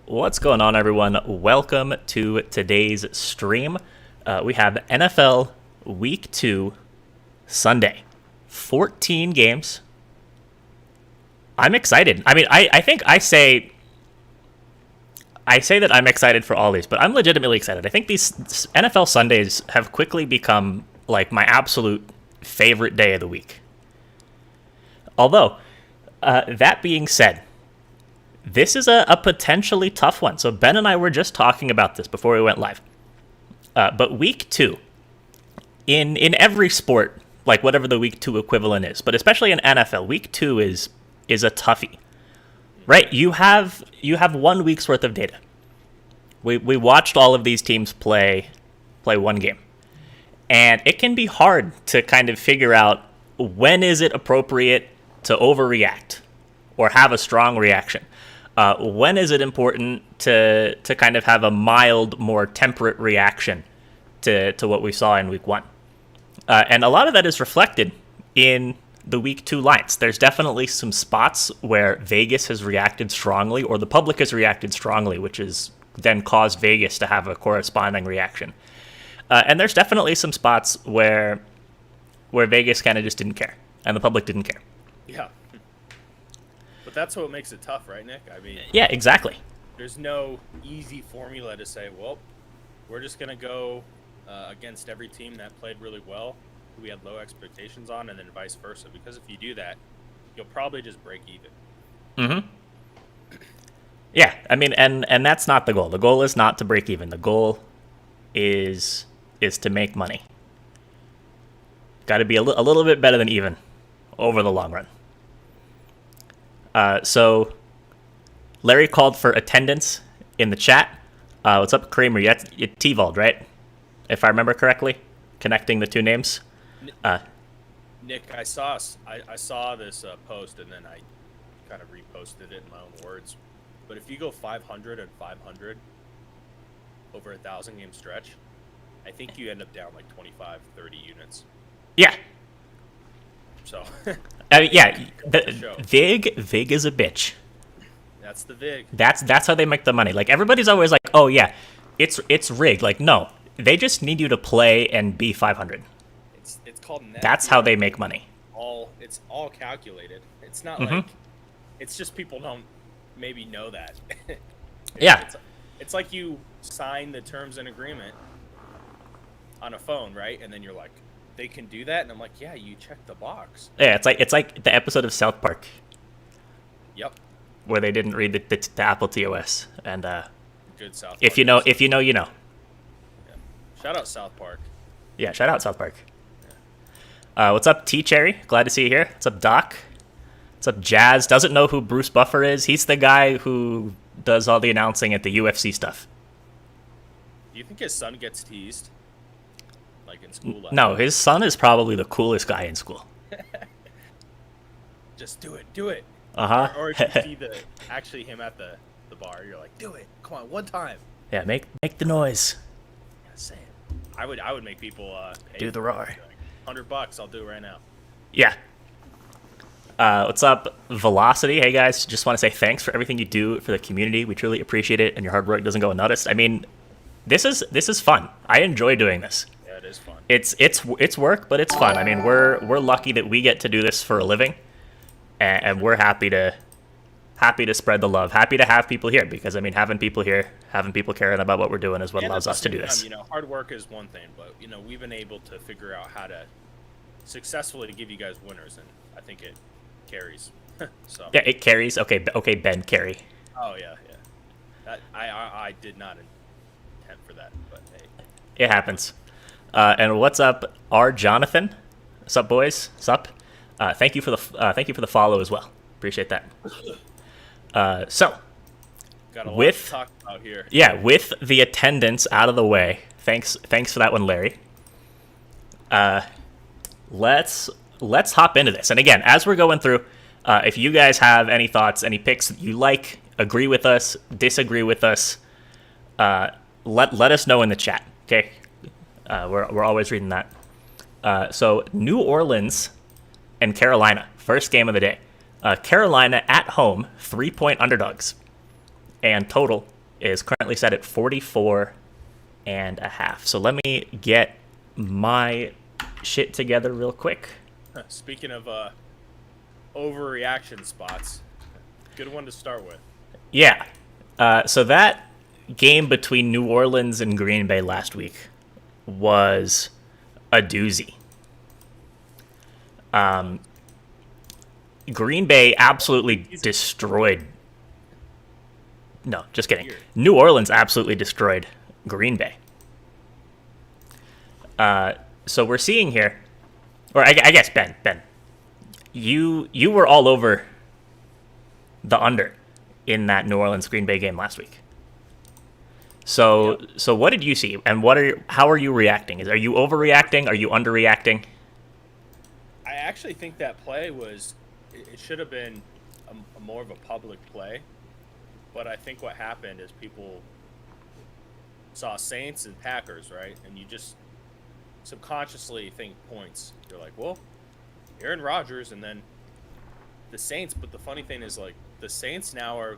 What's going on, everyone? Welcome to today's stream. We have NFL Week 2 Sunday. 14 games. I'm excited. I mean, I think I say that I'm excited for all these, but I'm legitimately excited. I think these NFL Sundays have quickly become like my absolute favorite day of the week. Although, that being said, this is a potentially tough one. So Ben and I were just talking about this before we went live. But week 2, in every sport, like whatever the week 2 equivalent is, but especially in NFL, week 2 is a toughie, right? You have 1 week's worth of data. We watched all of these teams play one game, and it can be hard to kind of figure out when is it appropriate to overreact or have a strong reaction. When is it important to kind of have a mild, more temperate reaction to what we saw in week 1? And a lot of that is reflected in the week 2 lines. There's definitely some spots where Vegas has reacted strongly, or the public has reacted strongly, which has then caused Vegas to have a corresponding reaction. And there's definitely some spots where Vegas kind of just didn't care, and the public didn't care. Yeah. But that's what makes it tough, right, Nick? I mean, yeah, exactly. There's no easy formula to say, well, we're just going to go against every team that played really well, who we had low expectations on, and then vice versa. Because if you do that, you'll probably just break even. Mm-hmm. Yeah, I mean, and that's not the goal. The goal is not to break even. The goal is to make money. Got to be a little bit better than even over the long run. So Larry called for attendance in the chat. What's up, Kramer? You T-Vald, right? If I remember correctly, connecting the two names. Nick, I saw this post, and then I kind of reposted it in my own words. But if you go 500 and 500 over a 1,000-game stretch, I think you end up down like 25, 30 units. Yeah. So. Yeah, Vig is a bitch. That's the Vig. That's how they make the money. Like, everybody's always like, oh yeah, it's rigged. Like, no, they just need you to play and be 500. It's called net. That's how they make money. It's all calculated. It's not Mm-hmm. like it's just people don't maybe know that. Yeah. It's like you sign the terms and agreement on a phone, right? And then you're like, they can do that, and I'm like, yeah, you check the box. Yeah, it's like the episode of South Park. Yep. Where they didn't read the Apple TOS, and good South Park. if you know, you know. Yeah. Shout out South Park. Yeah, shout out South Park. Yeah. What's up, T Cherry? Glad to see you here. What's up, Doc? What's up, Jazz? Doesn't know who Bruce Buffer is. He's the guy who does all the announcing at the UFC stuff. Do you think his son gets teased? Like in school? No, his son is probably the coolest guy in school. Just do it. Uh-huh. Or if you see actually him at the bar, you're like, do it. Come on, one time. Yeah, make the noise. Yeah, say it. I would make people do the roar. $100, I'll do it right now. Yeah. What's up, Velocity? Hey guys, just want to say thanks for everything you do for the community. We truly appreciate it, and your hard work doesn't go unnoticed. I mean, this is fun. I enjoy doing this. Yeah, it is fun. It's work, but it's fun. I mean, we're lucky that we get to do this for a living, and we're happy to spread the love. Happy to have people here, because I mean, having people here, having people caring about what we're doing is what allows us to do this. Hard work is one thing, but we've been able to figure out how to successfully give you guys winners, and I think it carries. So yeah, it carries. Okay, Ben, carry. Oh yeah. I did not intend for that, but hey, it happens. And what's up, R. Jonathan? What's up, boys? What's up? Thank you for the follow as well. Appreciate that. So, got a lot to talk about here. Yeah, with the attendance out of the way. Thanks for that one, Larry. Let's hop into this. And again, as we're going through, if you guys have any thoughts, any picks that you like, agree with us, disagree with us, let us know in the chat. Okay, we're always reading that. So New Orleans and Carolina, first game of the day. Carolina at home, 3-point underdogs. and total is currently set at 44.5. So let me get my shit together real quick. Speaking of overreaction spots, good one to start with. Yeah. So that game between New Orleans and Green Bay last week was a doozy. Green Bay absolutely destroyed. No, just kidding. New Orleans absolutely destroyed Green Bay. So we're seeing here, or I guess Ben, you were all over the under in that New Orleans Green Bay game last week. So what did you see, and how are you reacting? Are you overreacting? Are you underreacting? I actually think that play was, it should have been a more of a public play, but I think what happened is people saw Saints and Packers, right? And you just subconsciously think points. You're like, well, Aaron Rodgers and then the Saints, but the funny thing is, like, the Saints now are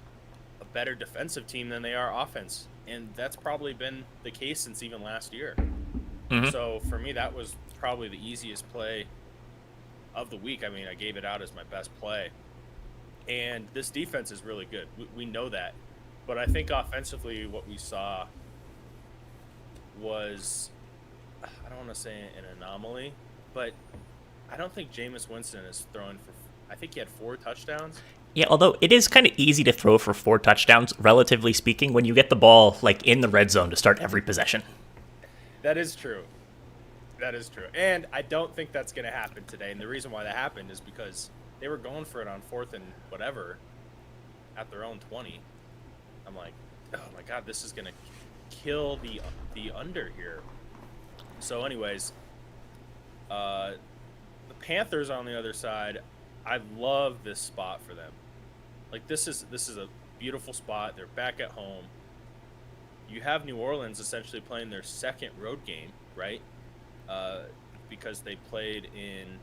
a better defensive team than they are offense, and that's probably been the case since even last year. Mm-hmm. So for me, that was probably the easiest play of the week. I mean, I gave it out as my best play, and this defense is really good. We know that, but I think offensively what we saw was, I don't want to say an anomaly, but I don't think Jameis Winston is throwing for, I think he had 4 touchdowns. Yeah, although it is kind of easy to throw for 4 touchdowns, relatively speaking, when you get the ball like in the red zone to start every possession. That is true. That is true. And I don't think that's going to happen today. And the reason why that happened is because they were going for it on 4th and whatever at their own 20. I'm like, oh my God, this is going to kill the under here. So anyways, the Panthers on the other side, I love this spot for them. Like, this is a beautiful spot. They're back at home. You have New Orleans essentially playing their second road game, right? Because they played in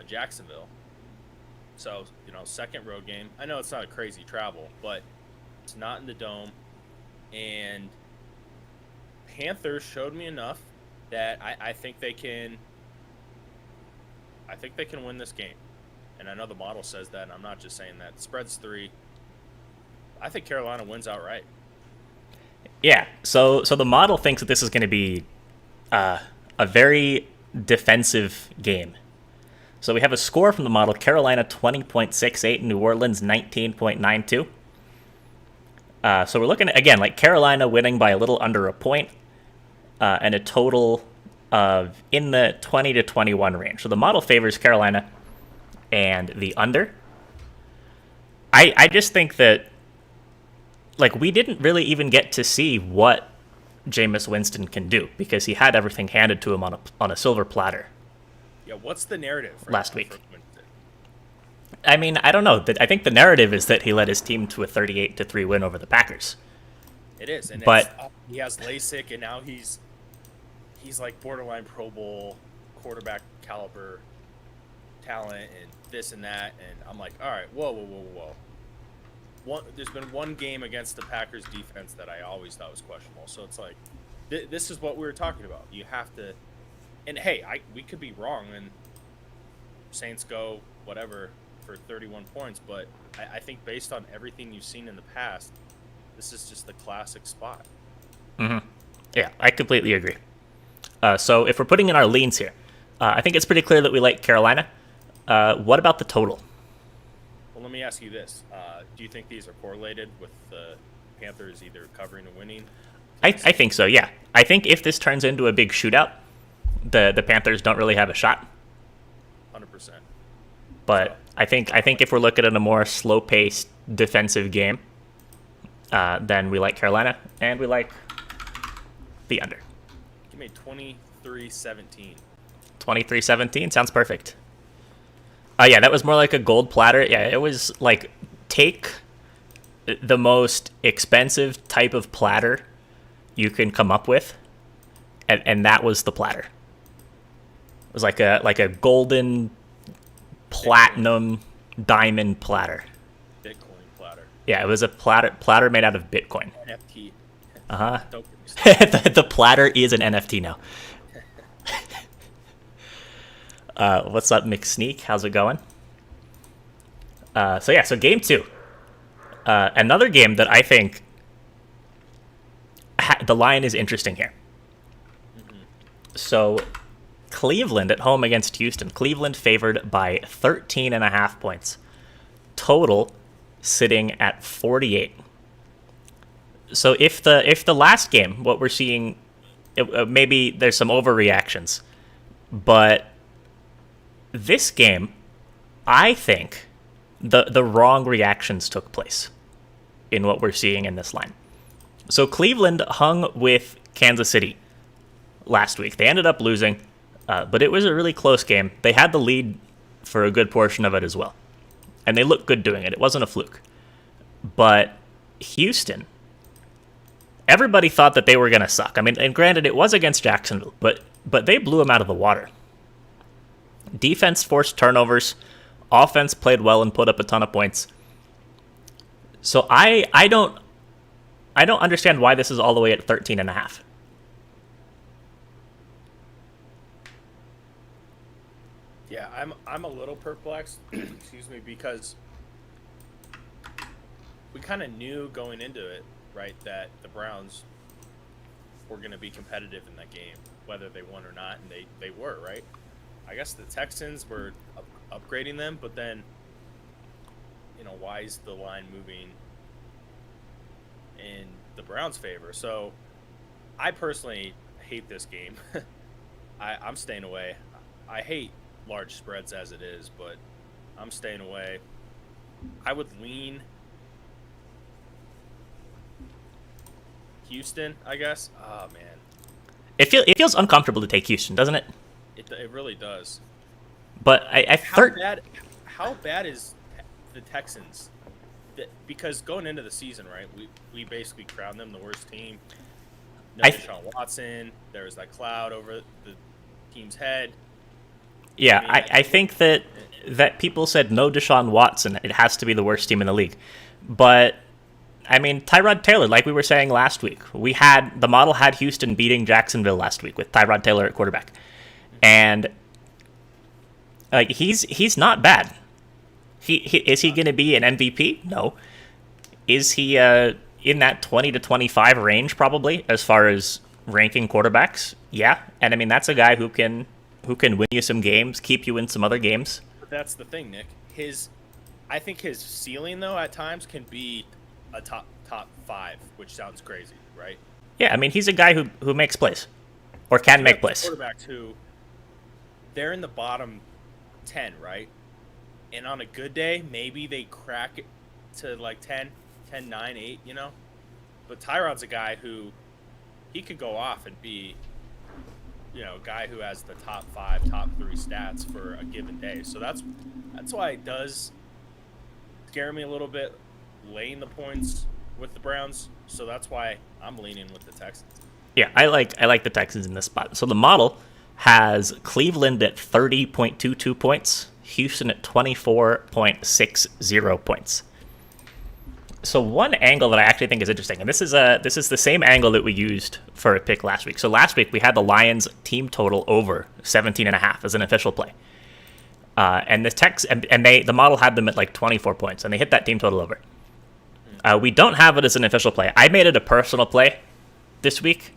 Jacksonville. So, second road game. I know it's not a crazy travel, but it's not in the Dome. And Panthers showed me enough that I think they can win this game. And I know the model says that, and I'm not just saying that. Spread's 3. I think Carolina wins outright. Yeah, so the model thinks that this is going to be a very defensive game. So we have a score from the model: Carolina 20.68, New Orleans 19.92. So we're looking at, again, like Carolina winning by a little under a point, and a total of in the 20 to 21 range. So the model favors Carolina and the under. I just think that, like, we didn't really even get to see what Jameis Winston can do because he had everything handed to him on a silver platter. Yeah, what's the narrative last week? I mean, I don't know. I think the narrative is that he led his team to a 38-3 win over the Packers. It is, and but he has LASIK, and now he's like borderline Pro Bowl quarterback caliber talent, and this and that, and I'm like, all right, whoa. There's been one game against the Packers defense that I always thought was questionable. So it's like, this is what we were talking about. You have to, and hey, we could be wrong, and Saints go whatever for 31 points, but I think based on everything you've seen in the past, this is just the classic spot. Mm-hmm. Yeah, I completely agree. So if we're putting in our leans here, I think it's pretty clear that we like Carolina. What about the total? Well, let me ask you this. Do you think these are correlated with the Panthers either covering or winning? I think so, yeah. I think if this turns into a big shootout, the Panthers don't really have a shot. 100%. But I think if we're looking at a more slow-paced defensive game, then we like Carolina, and we like the under. Give me 23-17. 23-17 sounds perfect. Yeah, that was more like a gold platter. Yeah, it was like, take the most expensive type of platter you can come up with, and that was the platter. It was like a golden, platinum, diamond platter. Bitcoin platter. Yeah, it was a platter made out of Bitcoin. NFT. Uh-huh. Don't get me started. The platter is an NFT now. What's up, McSneak? How's it going? So game 2. Another game that I think the line is interesting here. Mm-hmm. So Cleveland at home against Houston. Cleveland favored by 13.5 points. Total sitting at 48. So if the last game, what we're seeing, maybe there's some overreactions, but this game, I think the wrong reactions took place in what we're seeing in this line. So Cleveland hung with Kansas City last week. They ended up losing, but it was a really close game. They had the lead for a good portion of it as well, and they looked good doing it. It wasn't a fluke. But Houston, everybody thought that they were going to suck. I mean, and granted, it was against Jacksonville, but they blew them out of the water. Defense forced turnovers. Offense played well and put up a ton of points. So I don't understand why this is all the way at 13.5. Yeah, I'm a little perplexed. Excuse me, because we kind of knew going into it, right, that the Browns were going to be competitive in that game, whether they won or not, and they were, right? I guess the Texans were upgrading them, but then, why is the line moving in the Browns' favor? So I personally hate this game. I'm staying away. I hate large spreads as it is, but I'm staying away. I would lean Houston, I guess. Oh, man. It feels uncomfortable to take Houston, doesn't it? It really does. But how bad is the Texans? Because going into the season, right, we basically crowned them the worst team. No Deshaun Watson. There was that cloud over the team's head. Yeah, I think that people said no Deshaun Watson, it has to be the worst team in the league. But I mean, Tyrod Taylor, like we were saying last week, the model had Houston beating Jacksonville last week with Tyrod Taylor at quarterback. And like he's not bad. Is he going to be an MVP? No. Is he in that 20 to 25 range probably as far as ranking quarterbacks? Yeah. And I mean, that's a guy who can win you some games, keep you in some other games. But that's the thing, Nick. I think his ceiling though at times can be a top 5, which sounds crazy, right? Yeah, I mean, he's a guy who makes plays or can make plays. Quarterbacks who they're in the bottom 10, right? And on a good day, maybe they crack it to like 10, 9, 8, But Tyrod's a guy who he could go off and be, a guy who has the top 5, top 3 stats for a given day. So that's why it does scare me a little bit laying the points with the Browns. So that's why I'm leaning with the Texans. Yeah, I like the Texans in this spot. So the model has Cleveland at 30.22 points, Houston at 24.60 points. So one angle that I actually think is interesting, and this is the same angle that we used for a pick last week. So last week we had the Lions team total over 17.5 as an official play, and the model had them at like 24 points, and they hit that team total over. We don't have it as an official play. I made it a personal play this week,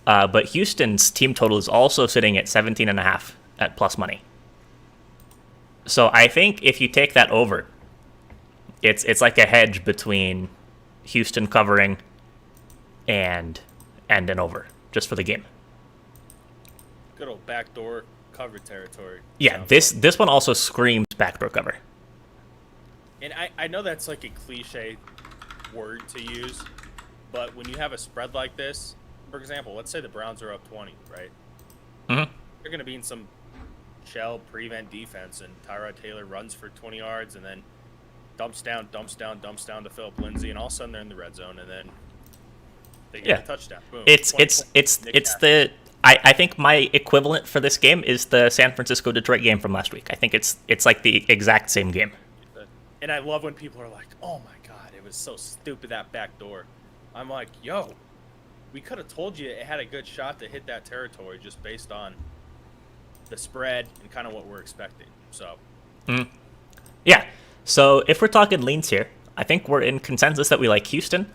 but Houston's team total is also sitting at 17.5 at plus money. So I think if you take that over, it's like a hedge between Houston covering and an over just for the game. Good old backdoor cover territory. Yeah, this one also screams backdoor cover. And I know that's like a cliche word to use, but when you have a spread like this, for example, let's say the Browns are up 20, right? Mm-hmm. They're going to be in some shell prevent defense, and Tyrod Taylor runs for 20 yards and then dumps down to Philip Lindsay, and all of a sudden they're in the red zone, and then they get a touchdown. Boom. I think my equivalent for this game is the San Francisco Detroit game from last week. I think it's like the exact same game. And I love when people are like, "Oh my God, it was so stupid that back door." I'm like, "Yo, we could have told you it had a good shot to hit that territory just based on the spread and kind of what we're expecting." So, Yeah. So if we're talking leans here, I think we're in consensus that we like Houston.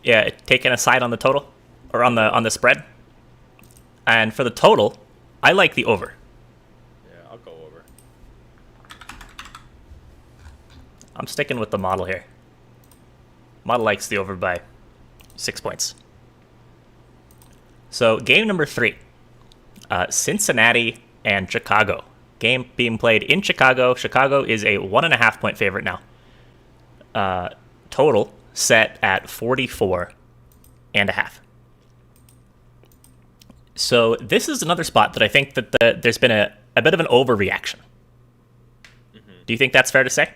Yeah, taking a side on the total or on the spread. And for the total, I like the over. yeah, I'll go over. I'm sticking with the model here. Model likes the over by 6 points. So game number 3, Cincinnati and Chicago. Game being played in Chicago. Chicago is a 1.5 point favorite now. Total set at 44.5. So this is another spot that I think that there's been a bit of an overreaction. Do you think that's fair to say?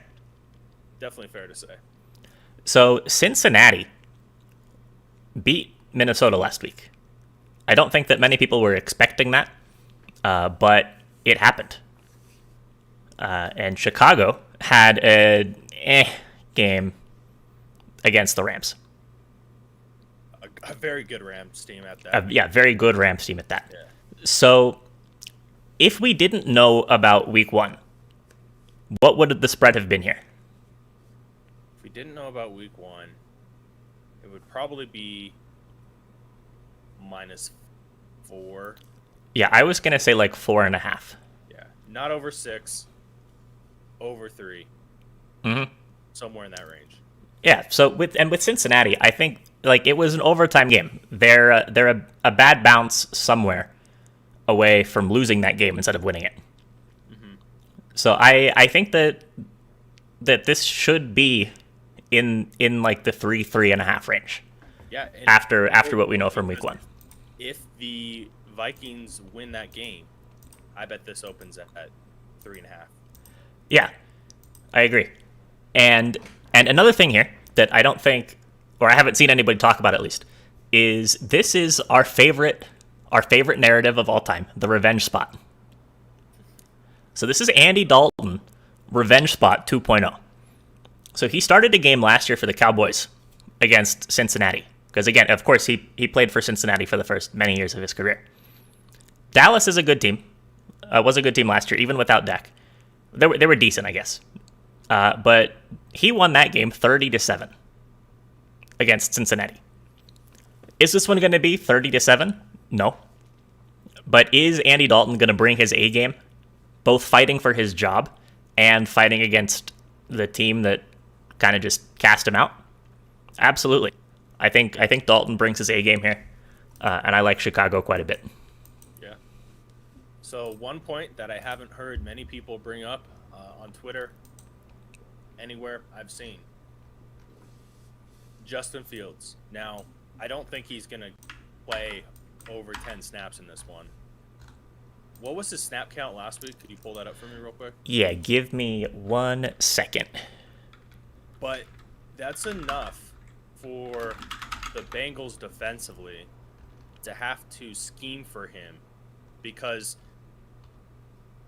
Definitely fair to say. So Cincinnati beat Minnesota last week. I don't think that many people were expecting that, but it happened. And Chicago had a game against the Rams. A very good Rams team at that. Yeah, very good Rams team at that. Yeah. So if we didn't know about week 1, what would the spread have been here? If we didn't know about week 1, it would probably be -4. Yeah, I was going to say like 4.5. Yeah. Not over 6, over 3. Mm-hmm. Somewhere in that range. Yeah, so with Cincinnati, I think like it was an overtime game. They're a bad bounce somewhere away from losing that game instead of winning it. Mm-hmm. So I think that this should be in like the 3.5 range. Yeah. After what we know from week 1. If the Vikings win that game, I bet this opens at 3.5. Yeah, I agree. And another thing here that I don't think, or I haven't seen anybody talk about at least, is this is our favorite narrative of all time, the revenge spot. So this is Andy Dalton, revenge spot 2.0. So he started a game last year for the Cowboys against Cincinnati. Because again, of course, he played for Cincinnati for the first many years of his career. Dallas is a good team. Was a good team last year, even without Dak. They were decent, I guess. But he won that game 30-7 against Cincinnati. Is this one going to be 30-7? No. But is Andy Dalton going to bring his A game, both fighting for his job and fighting against the team that kind of just cast him out? Absolutely. I think Dalton brings his A game here, and I like Chicago quite a bit. Yeah. So one point that I haven't heard many people bring up on Twitter, anywhere I've seen, Justin Fields. Now, I don't think he's going to play over 10 snaps in this one. What was his snap count last week? Could you pull that up for me real quick? Yeah, give me 1 second. But that's enough for the Bengals defensively to have to scheme for him, because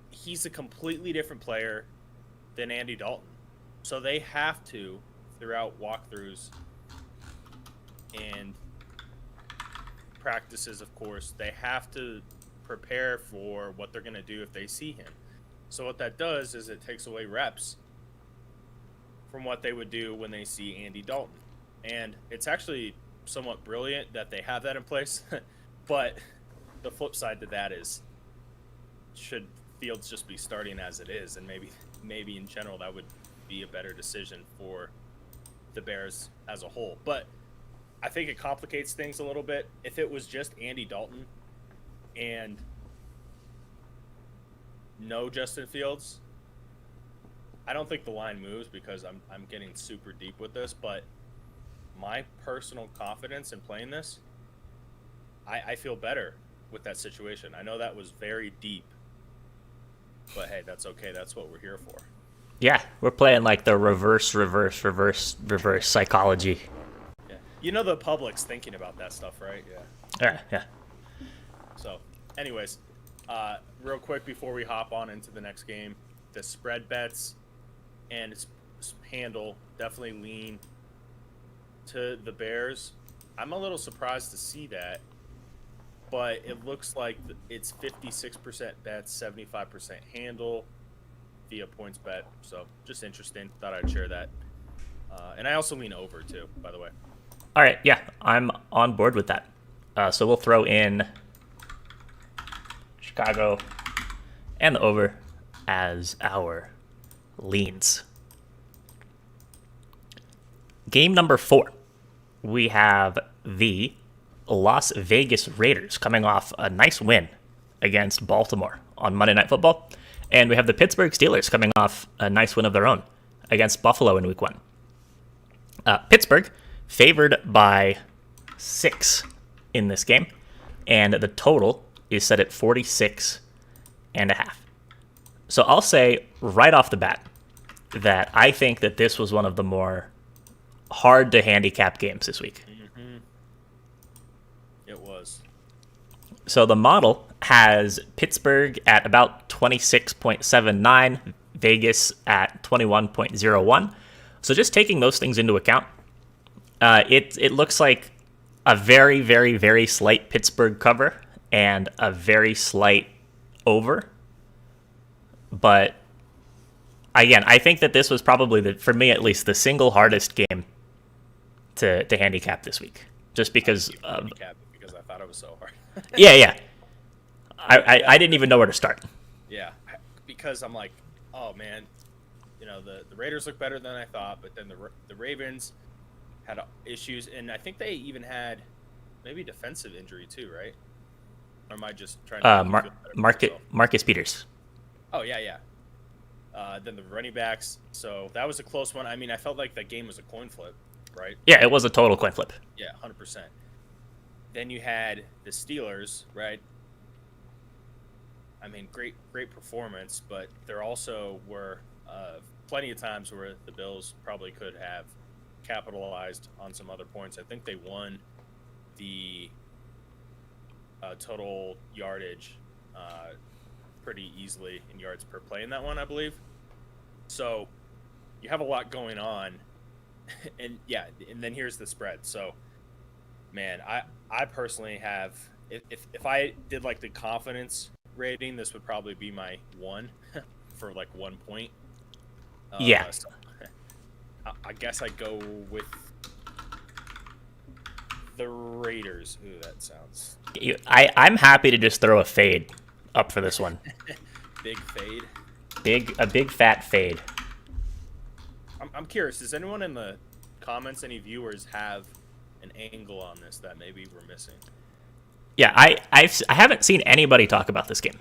he's a completely different player than Andy Dalton. So they have to, throughout walkthroughs and practices, of course, they have to prepare for what they're going to do if they see him. So what that does is it takes away reps from what they would do when they see Andy Dalton. And it's actually somewhat brilliant that they have that in place. But the flip side to that is, should Fields just be starting as it is? And maybe in general that would be a better decision for the Bears as a whole. But I think it complicates things a little bit. If it was just Andy Dalton and no Justin Fields, I don't think the line moves, because I'm getting super deep with this, but my personal confidence in playing this, I feel better with that situation. I know that was very deep, but hey, that's okay. That's what we're here for. Yeah, we're playing like the reverse psychology. Yeah. You know the public's thinking about that stuff, right? Yeah. Yeah. So, anyways, real quick before we hop on into the next game, the spread bets, and its handle definitely lean to the Bears. I'm a little surprised to see that, but it looks like it's 56% bets, 75% handle via points bet. So just interesting. Thought I'd share that. And I also lean over too, by the way. All right, yeah, I'm on board with that. So we'll throw in Chicago and the over as our leans. Game number 4. We have the Las Vegas Raiders coming off a nice win against Baltimore on Monday Night Football. And we have the Pittsburgh Steelers coming off a nice win of their own against Buffalo in Week 1. Pittsburgh favored by 6 in this game, and the total is set at 46.5. So I'll say right off the bat that I think that this was one of the more hard to handicap games this week. Mm-hmm. It was. So the model has Pittsburgh at about 26.79, Vegas at 21.01. So just taking those things into account, it looks like a very, very, very slight Pittsburgh cover and a very slight over. But again, I think that this was probably, for me at least, the single hardest game to handicap this week. Just because because I thought it was so hard. yeah. I didn't even know where to start. Yeah, because I'm like, oh man, the Raiders look better than I thought, but then the Ravens had issues, and I think they even had maybe defensive injury too, right? Or am I just trying to Marcus Peters? Oh yeah. Then the running backs. So that was a close one. I mean, I felt like that game was a coin flip, right? Yeah, it was a total coin flip. Yeah, 100%. Then you had the Steelers, right? I mean, great performance, but there also were plenty of times where the Bills probably could have capitalized on some other points. I think they won the total yardage pretty easily in yards per play in that one, I believe. So you have a lot going on, and then here's the spread. So, man, I personally have, if I did like the confidence rating, this would probably be my 1 for like 1 point. Yeah. So I guess I go with the Raiders. Ooh, that sounds. I'm happy to just throw a fade up for this one. Big fade. A big fat fade. I'm curious. Does anyone in the comments, any viewers, have an angle on this that maybe we're missing? Yeah, I haven't seen anybody talk about this game.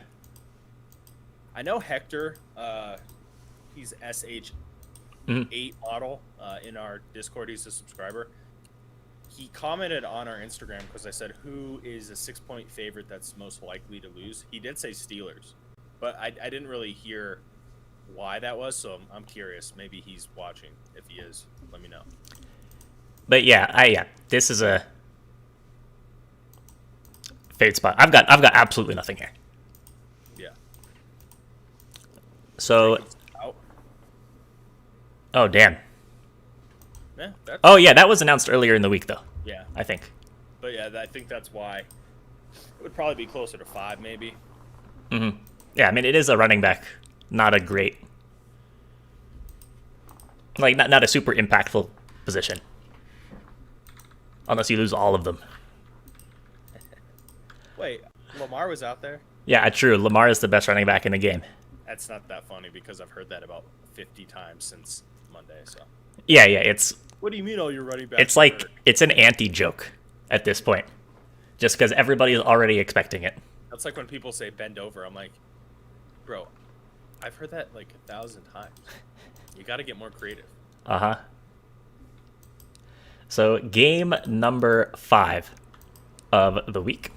I know Hector. He's SH8 model in our Discord. He's a subscriber. He commented on our Instagram because I said, who is a 6-point favorite that's most likely to lose? He did say Steelers, but I didn't really hear why that was, so I'm curious. Maybe he's watching. If he is, let me know. But yeah, this is a fade spot. I've got absolutely nothing here. Yeah. So. Oh damn. Yeah, oh yeah, that was announced earlier in the week though. Yeah. I think. But yeah, I think that's why it would probably be closer to 5 maybe. Mm-hmm. Yeah, I mean it is a running back, not a great, like not a super impactful position. Unless you lose all of them. Wait, Lamar was out there? Yeah, true. Lamar is the best running back in the game. That's not that funny because I've heard that about 50 times since Monday. So. Yeah, it's. What do you mean all your running backs? It's like it's an anti-joke at this point, just because everybody is already expecting it. That's like when people say bend over. I'm like, bro, I've heard that like 1,000 times. You got to get more creative. Uh-huh. So game number 5 of the week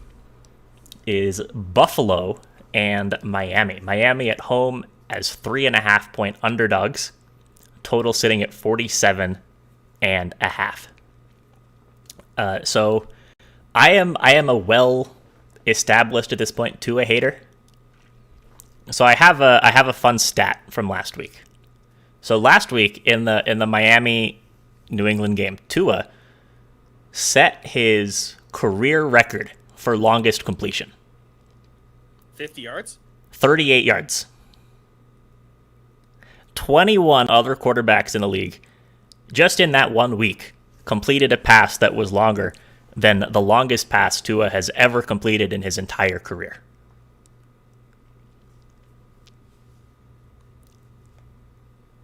is Buffalo and Miami. Miami at home as 3.5-point underdogs. Total sitting at 47.5. So I am a well established at this point Tua hater. So I have a fun stat from last week. So last week in the Miami New England game, Tua set his career record for longest completion. 50 yards? 38 yards. 21 other quarterbacks in the league, just in that 1 week, completed a pass that was longer than the longest pass Tua has ever completed in his entire career.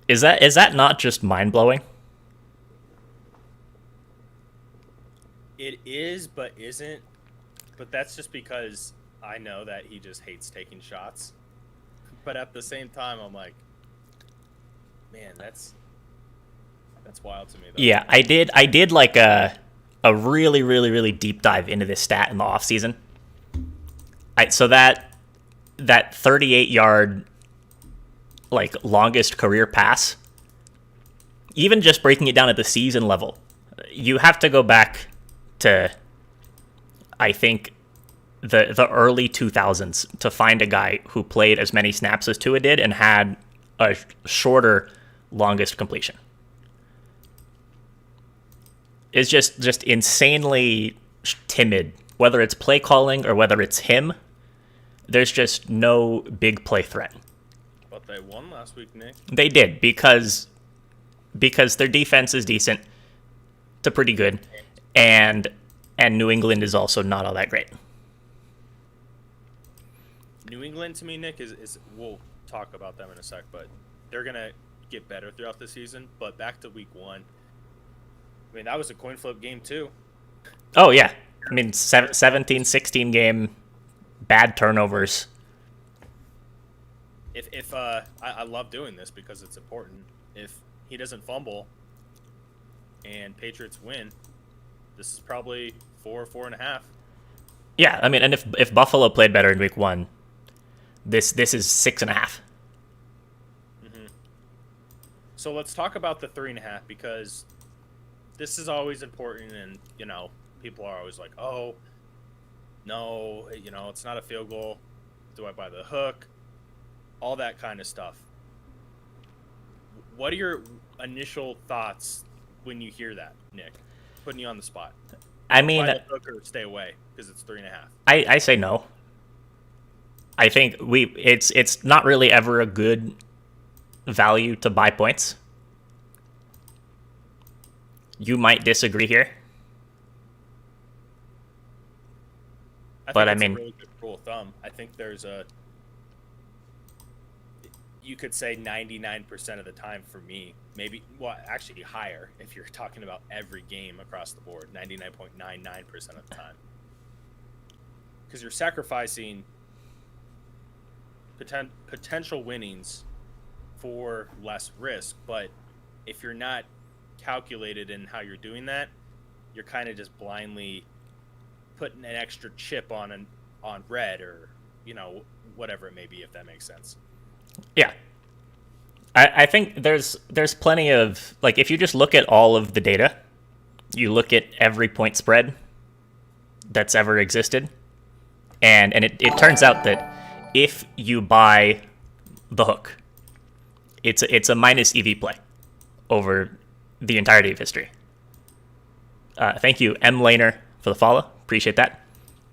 Is that not just mind-blowing? It is, but isn't. But that's just because I know that he just hates taking shots. But at the same time, I'm like, man, that's wild to me, though. Yeah, I did like a really, really, really deep dive into this stat in the offseason. So that 38-yard like longest career pass, even just breaking it down at the season level, you have to go back to, I think, the early 2000s to find a guy who played as many snaps as Tua did and had a shorter longest completion. It's just insanely timid, whether it's play calling or whether it's him. There's just no big play threat. But they won last week, Nick. They did because their defense is decent to pretty good, and New England is also not all that great. New England, to me, Nick, is we'll talk about them in a sec, but they're going to get better throughout the season. But back to week one, I mean, that was a coin flip game, too. Oh, yeah. I mean, 17-16 game, bad turnovers. If I love doing this because it's important. If he doesn't fumble and Patriots win, this is probably 4.5. Yeah, I mean, and if Buffalo played better in week one, this is 6.5. Mm-hmm. So let's talk about the 3.5 because this is always important, and people are always like, "Oh, no, it's not a field goal. Do I buy the hook?" All that kind of stuff. What are your initial thoughts when you hear that, Nick? Putting you on the spot. I mean, buy the hook or stay away because it's 3.5. I say no. I think it's not really ever a good value to buy points. You might disagree here, but I mean, a really good rule of thumb. I think there's you could say 99% of the time for me, maybe, well, actually higher if you're talking about every game across the board, 99.99% of the time. Because you're sacrificing potential winnings for less risk, but if you're not calculated in how you're doing that, you're kind of just blindly putting an extra chip on red or, whatever it may be, if that makes sense. Yeah. I think there's plenty of, like, if you just look at all of the data, you look at every point spread that's ever existed, and it turns out that if you buy the hook, it's a minus EV play over the entirety of history. Thank you, M. Laner, for the follow. Appreciate that.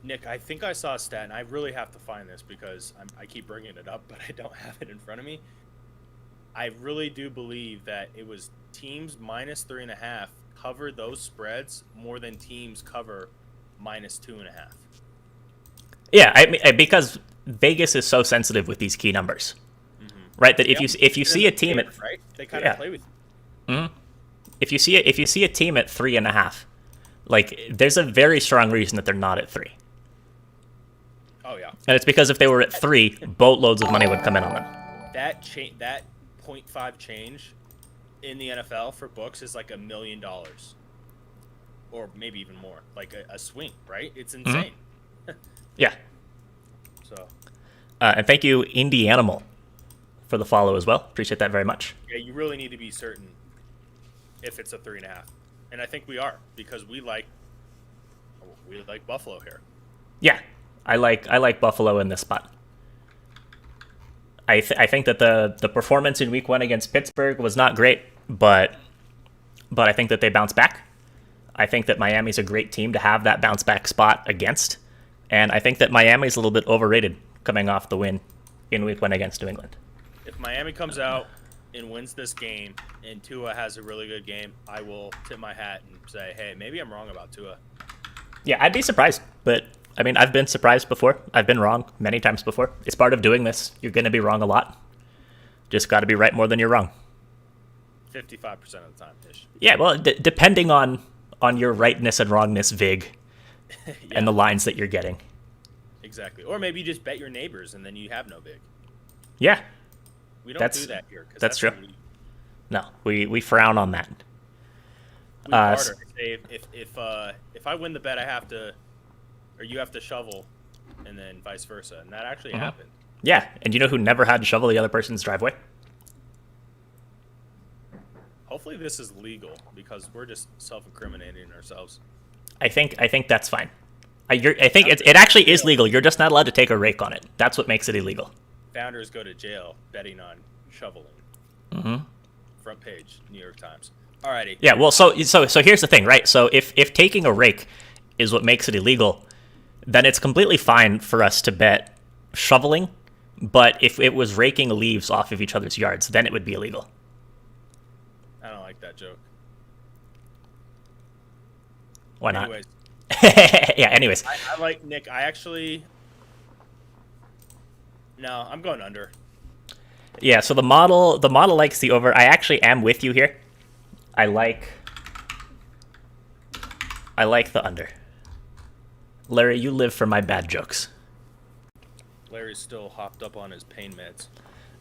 Nick, I think I saw a stat, and I really have to find this because I keep bringing it up, but I don't have it in front of me. I really do believe that it was teams minus 3.5 cover those spreads more than teams cover minus 2.5. Yeah, I mean, because Vegas is so sensitive with these key numbers, right? That if you see a team at right, they kind of play with you. Mm-hmm. If you see a team at 3.5, like, there's a very strong reason that they're not at 3. Oh yeah, and it's because if they were at 3, boatloads of money would come in on them. That 0.5 change in the NFL for books is like $1 million, or maybe even more, like a swing, right? It's insane. Mm-hmm. Yeah. So. And thank you, Indie Animal, for the follow as well. Appreciate that very much. Yeah, you really need to be certain if it's a 3.5, and I think we are because we like Buffalo here. Yeah, I like Buffalo in this spot. I think that the performance in Week 1 against Pittsburgh was not great, but I think that they bounced back. I think that Miami's a great team to have that bounce back spot against, and I think that Miami's a little bit overrated coming off the win in Week 1 against New England. If Miami comes out and wins this game and Tua has a really good game, I will tip my hat and say, hey, maybe I'm wrong about Tua. Yeah, I'd be surprised, but I mean, I've been surprised before. I've been wrong many times before. It's part of doing this. You're going to be wrong a lot. Just got to be right more than you're wrong. 55% of the time, ish. Yeah, well, depending on your rightness and wrongness vig Yeah. and the lines that you're getting. Exactly. Or maybe you just bet your neighbors and then you have no vig. Yeah. We don't do that here. That's true. No, we frown on that. We barter. If I win the bet, I have to, or you have to shovel, and then vice versa, and that actually happened. Yeah, and you know who never had to shovel the other person's driveway? Hopefully, this is legal because we're just self-incriminating ourselves. I think that's fine. I think it actually is legal. You're just not allowed to take a rake on it. That's what makes it illegal. Founders go to jail betting on shoveling. Mm-hmm. Front page, New York Times. Alrighty. Yeah, well, so here's the thing, right? So if taking a rake is what makes it illegal, then it's completely fine for us to bet shoveling. But if it was raking leaves off of each other's yards, then it would be illegal. I don't like that joke. Why not? Anyways. Yeah, anyways. I like Nick. No, I'm going under. Yeah, so the model likes the over. I actually am with you here. I like the under. Larry, you live for my bad jokes. Larry's still hopped up on his pain meds.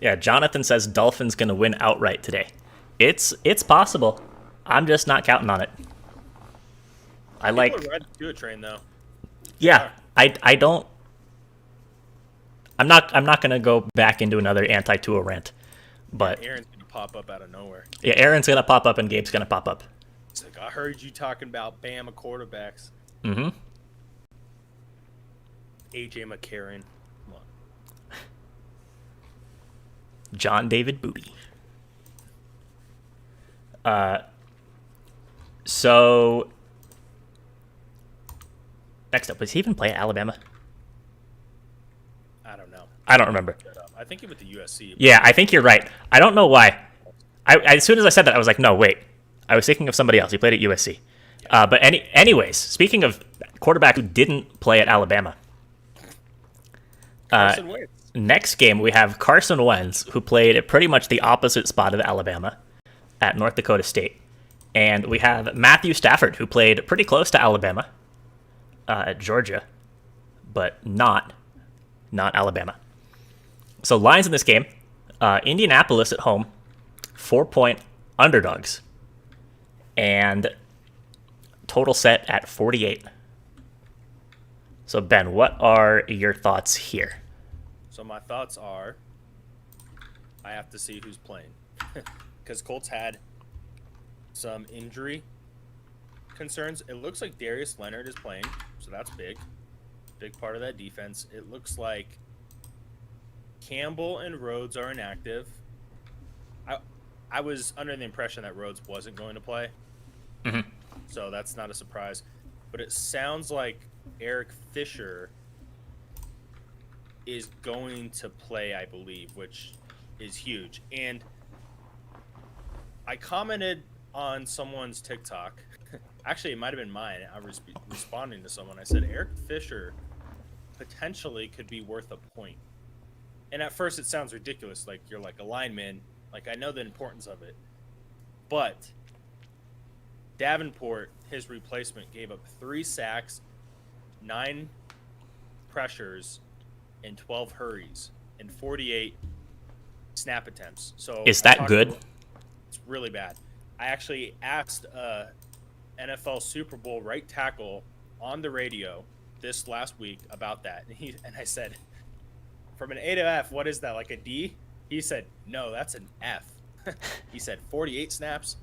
Yeah, Jonathan says Dolphins gonna win outright today. It's possible. I'm just not counting on it. People are riding the Tua train though. Yeah, I don't. I'm not gonna go back into another anti-Tua rant, but Aaron's gonna pop up out of nowhere. Yeah, Aaron's gonna pop up and Gabe's gonna pop up. It's like, I heard you talking about Bama quarterbacks. Mm-hmm. AJ McCarron. Come on. John David Booty. So next up, does he even play at Alabama? I don't know. I don't remember. I think he went to USC. Yeah, I think you're right. I don't know why. As soon as I said that, I was like, no, wait. I was thinking of somebody else. He played at USC. But anyways, speaking of quarterback who didn't play at Alabama. Carson Wentz. Next game, we have Carson Wentz, who played at pretty much the opposite spot of Alabama at North Dakota State. And we have Matthew Stafford, who played pretty close to Alabama at Georgia, but not Alabama. So lines in this game, Indianapolis at home, 4-point underdogs. And total set at 48. So Ben, what are your thoughts here? So my thoughts are, I have to see who's playing. Because Colts had some injury concerns. It looks like Darius Leonard is playing, so that's big. Big part of that defense. It looks like Campbell and Rhodes are inactive. I was under the impression that Rhodes wasn't going to play. Mm-hmm. So that's not a surprise. But it sounds like Eric Fisher is going to play, I believe, which is huge. And I commented on someone's TikTok. Actually, it might have been mine. I was responding to someone. I said, Eric Fisher potentially could be worth a point. And at first it sounds ridiculous. Like, you're like a lineman. Like, I know the importance of it. But Davenport, his replacement, gave up 3 sacks, 9 pressures, and 12 hurries, and 48 snap attempts. So is that good? It's really bad. I actually asked NFL Super Bowl right tackle on the radio this last week about that, and I said, from an A to F, what is that, like a D? He said, no, that's an F. He said 48 snaps.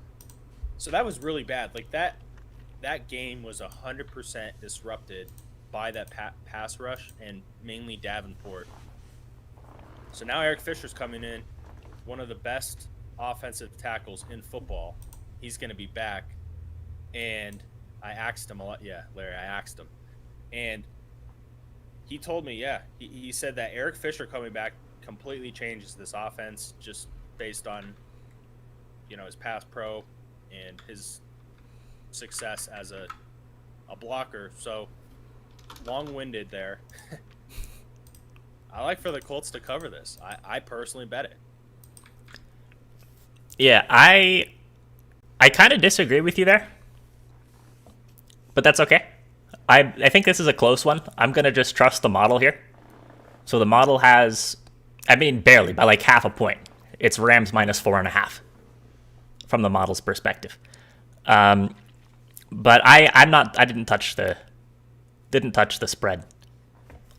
So that was really bad. Like that game was 100% disrupted by that pass rush, and mainly Davenport. So now Eric Fisher's coming in, one of the best offensive tackles in football. He's going to be back. And I asked him a lot. Yeah, Larry, I asked him. And he told me, he said that Eric Fisher coming back completely changes this offense just based on, his past pro and his success as a blocker. So long-winded there. I like for the Colts to cover this. I personally bet it. Yeah, I kind of disagree with you there, but that's okay. I think this is a close one. I'm going to just trust the model here. So the model has, barely, by like half a point. It's Rams minus 4.5 from the model's perspective. But I didn't touch the spread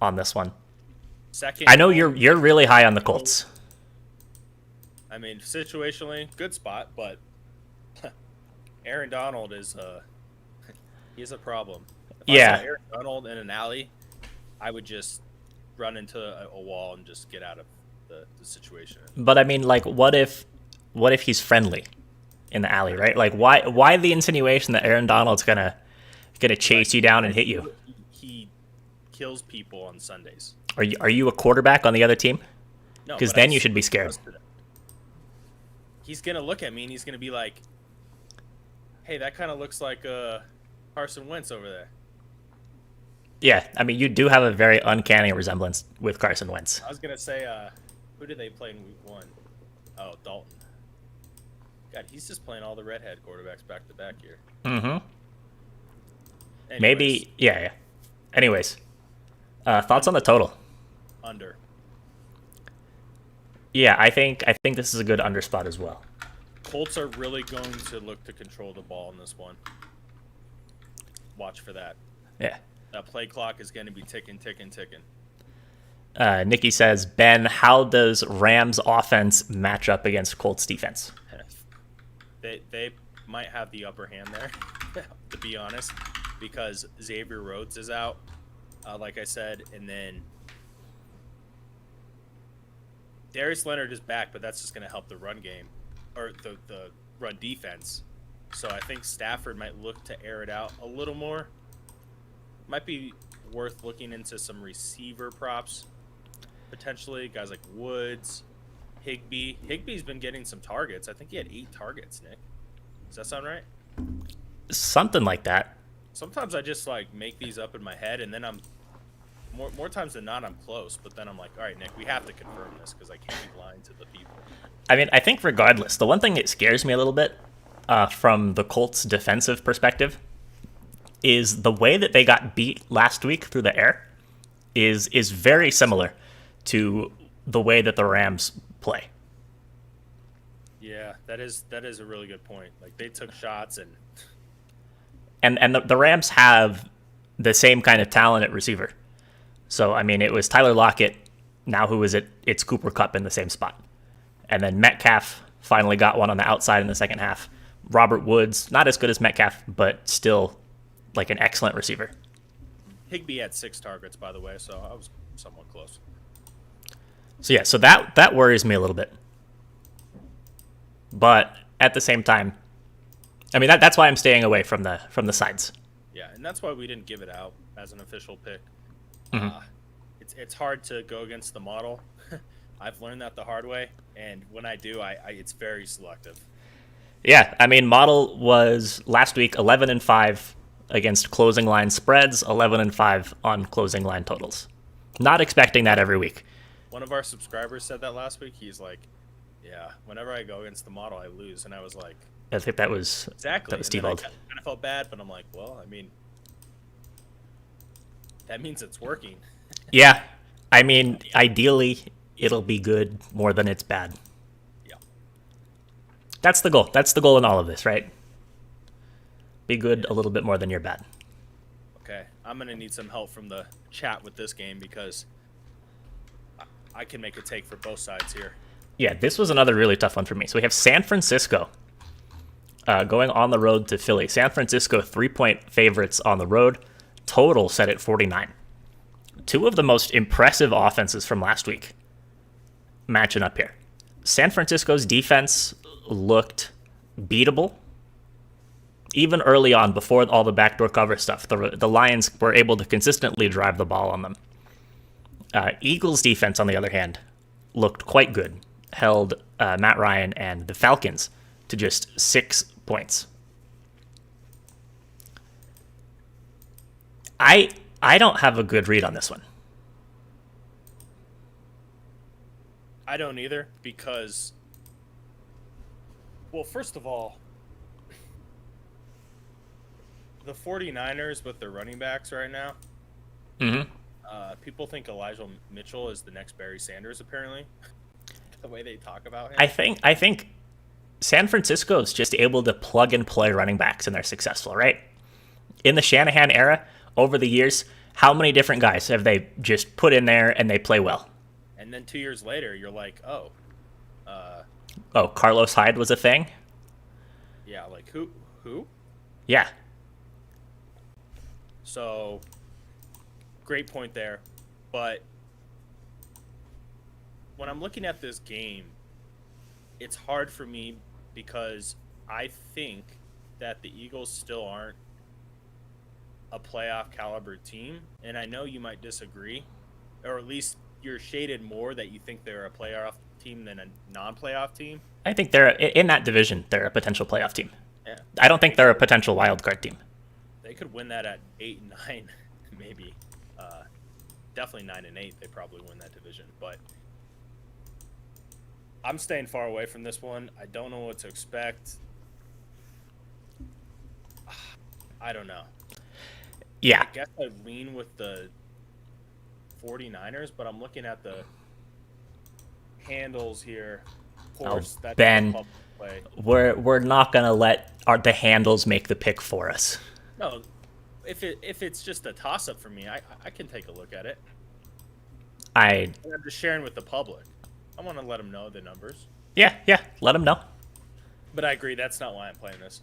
on this one. Second, I know you're really high on the Colts. Situationally, good spot, but Aaron Donald he's a problem. If I saw Aaron Donald in an alley, I would just run into a wall and just get out of the situation. But what if he's friendly in the alley, right? Like, why the insinuation that Aaron Donald's gonna chase you down and hit you? He kills people on Sundays. Are you a quarterback on the other team? No, because then you should be scared. He's gonna look at me and he's gonna be like, "Hey, that kind of looks like Carson Wentz over there." Yeah, you do have a very uncanny resemblance with Carson Wentz. I was gonna say, who did they play in Week 1? Oh, Dalton. God, he's just playing all the redhead quarterbacks back to back here. Mm-hmm. Anyways, Maybe, yeah. Anyways, thoughts on the total? Under. Yeah, I think this is a good under spot as well. Colts are really going to look to control the ball in this one. Watch for that. Yeah. That play clock is going to be ticking. Nikki says, Ben, how does Rams offense match up against Colts defense? They might have the upper hand there, to be honest, because Xavier Rhodes is out, like I said, and then Darius Leonard is back, but that's just going to help the run game, or the run defense. So I think Stafford might look to air it out a little more. Might be worth looking into some receiver props, potentially. Guys like Woods, Higbee. Higbee's been getting some targets. I think he had 8 targets, Nick. Does that sound right? Something like that. Sometimes I just make these up in my head, and then I'm more times than not I'm close. But then I'm like, all right, Nick, we have to confirm this because I can't be lying to the people. I think regardless, the one thing that scares me a little bit from the Colts' defensive perspective is the way that they got beat last week through the air is very similar to the way that the Rams play. Yeah, that is a really good point. They took shots and the Rams have the same kind of talent at receiver. So it was Tyler Lockett. Now who is it? It's Cooper Kupp in the same spot, and then Metcalf finally got one on the outside in the second half. Robert Woods, not as good as Metcalf, but still an excellent receiver. Higbee had 6 targets, by the way, so I was somewhat close. So yeah, so that worries me a little bit. But at the same time, that's why I'm staying away from the sides. Yeah, and that's why we didn't give it out as an official pick. Mm-hmm. It's hard to go against the model. I've learned that the hard way, and when I do, it's very selective. Yeah, model was last week 11-5 against closing line spreads, 11-5 on closing line totals. Not expecting that every week. One of our subscribers said that last week. He's like, "Yeah, whenever I go against the model, I lose," and I was like, I think that was exactly. That was Steve Old. I kind of felt bad, but I'm like, well, that means it's working. Yeah, ideally, it'll be good more than it's bad. Yeah. That's the goal. That's the goal in all of this, right? Be good a little bit more than you're bad. Okay, I'm going to need some help from the chat with this game because I can make a take for both sides here. Yeah, this was another really tough one for me. So we have San Francisco going on the road to Philly. San Francisco 3-point favorites on the road. Total set at 49. Two of the most impressive offenses from last week. matching up here. San Francisco's defense looked beatable. Even early on, before all the backdoor cover stuff, the Lions were able to consistently drive the ball on them. Eagles' defense, on the other hand, looked quite good. Held Matt Ryan and the Falcons to just 6 points. I don't have a good read on this one. I don't either, because, well, first of all, the 49ers with their running backs right now, people think Elijah Mitchell is the next Barry Sanders, apparently, the way they talk about him. I think San Francisco is just able to plug and play running backs, and they're successful, right? In the Shanahan era, over the years, how many different guys have they just put in there and they play well? And then 2 years later, you're like, Carlos Hyde was a thing? Yeah, like who? Yeah. So, great point there. But when I'm looking at this game, it's hard for me because I think that the Eagles still aren't a playoff caliber team. And I know you might disagree, or at least you're shaded more that you think they're a playoff team than a non-playoff team. I think they're in that division. They're a potential playoff team. Yeah. I don't think they're a potential wild card team. They could win that at 8-9, maybe. Definitely 9-8. They probably win that division. But I'm staying far away from this one. I don't know what to expect. I don't know. Yeah. I guess I lean with the 49ers, but I'm looking at the handles here. Of course, that's Ben, public play. we're not gonna let the handles make the pick for us. No, if it's just a toss-up for me, I can take a look at it. I'm just sharing with the public. I want to let them know the numbers. Yeah, let them know. But I agree, that's not why I'm playing this.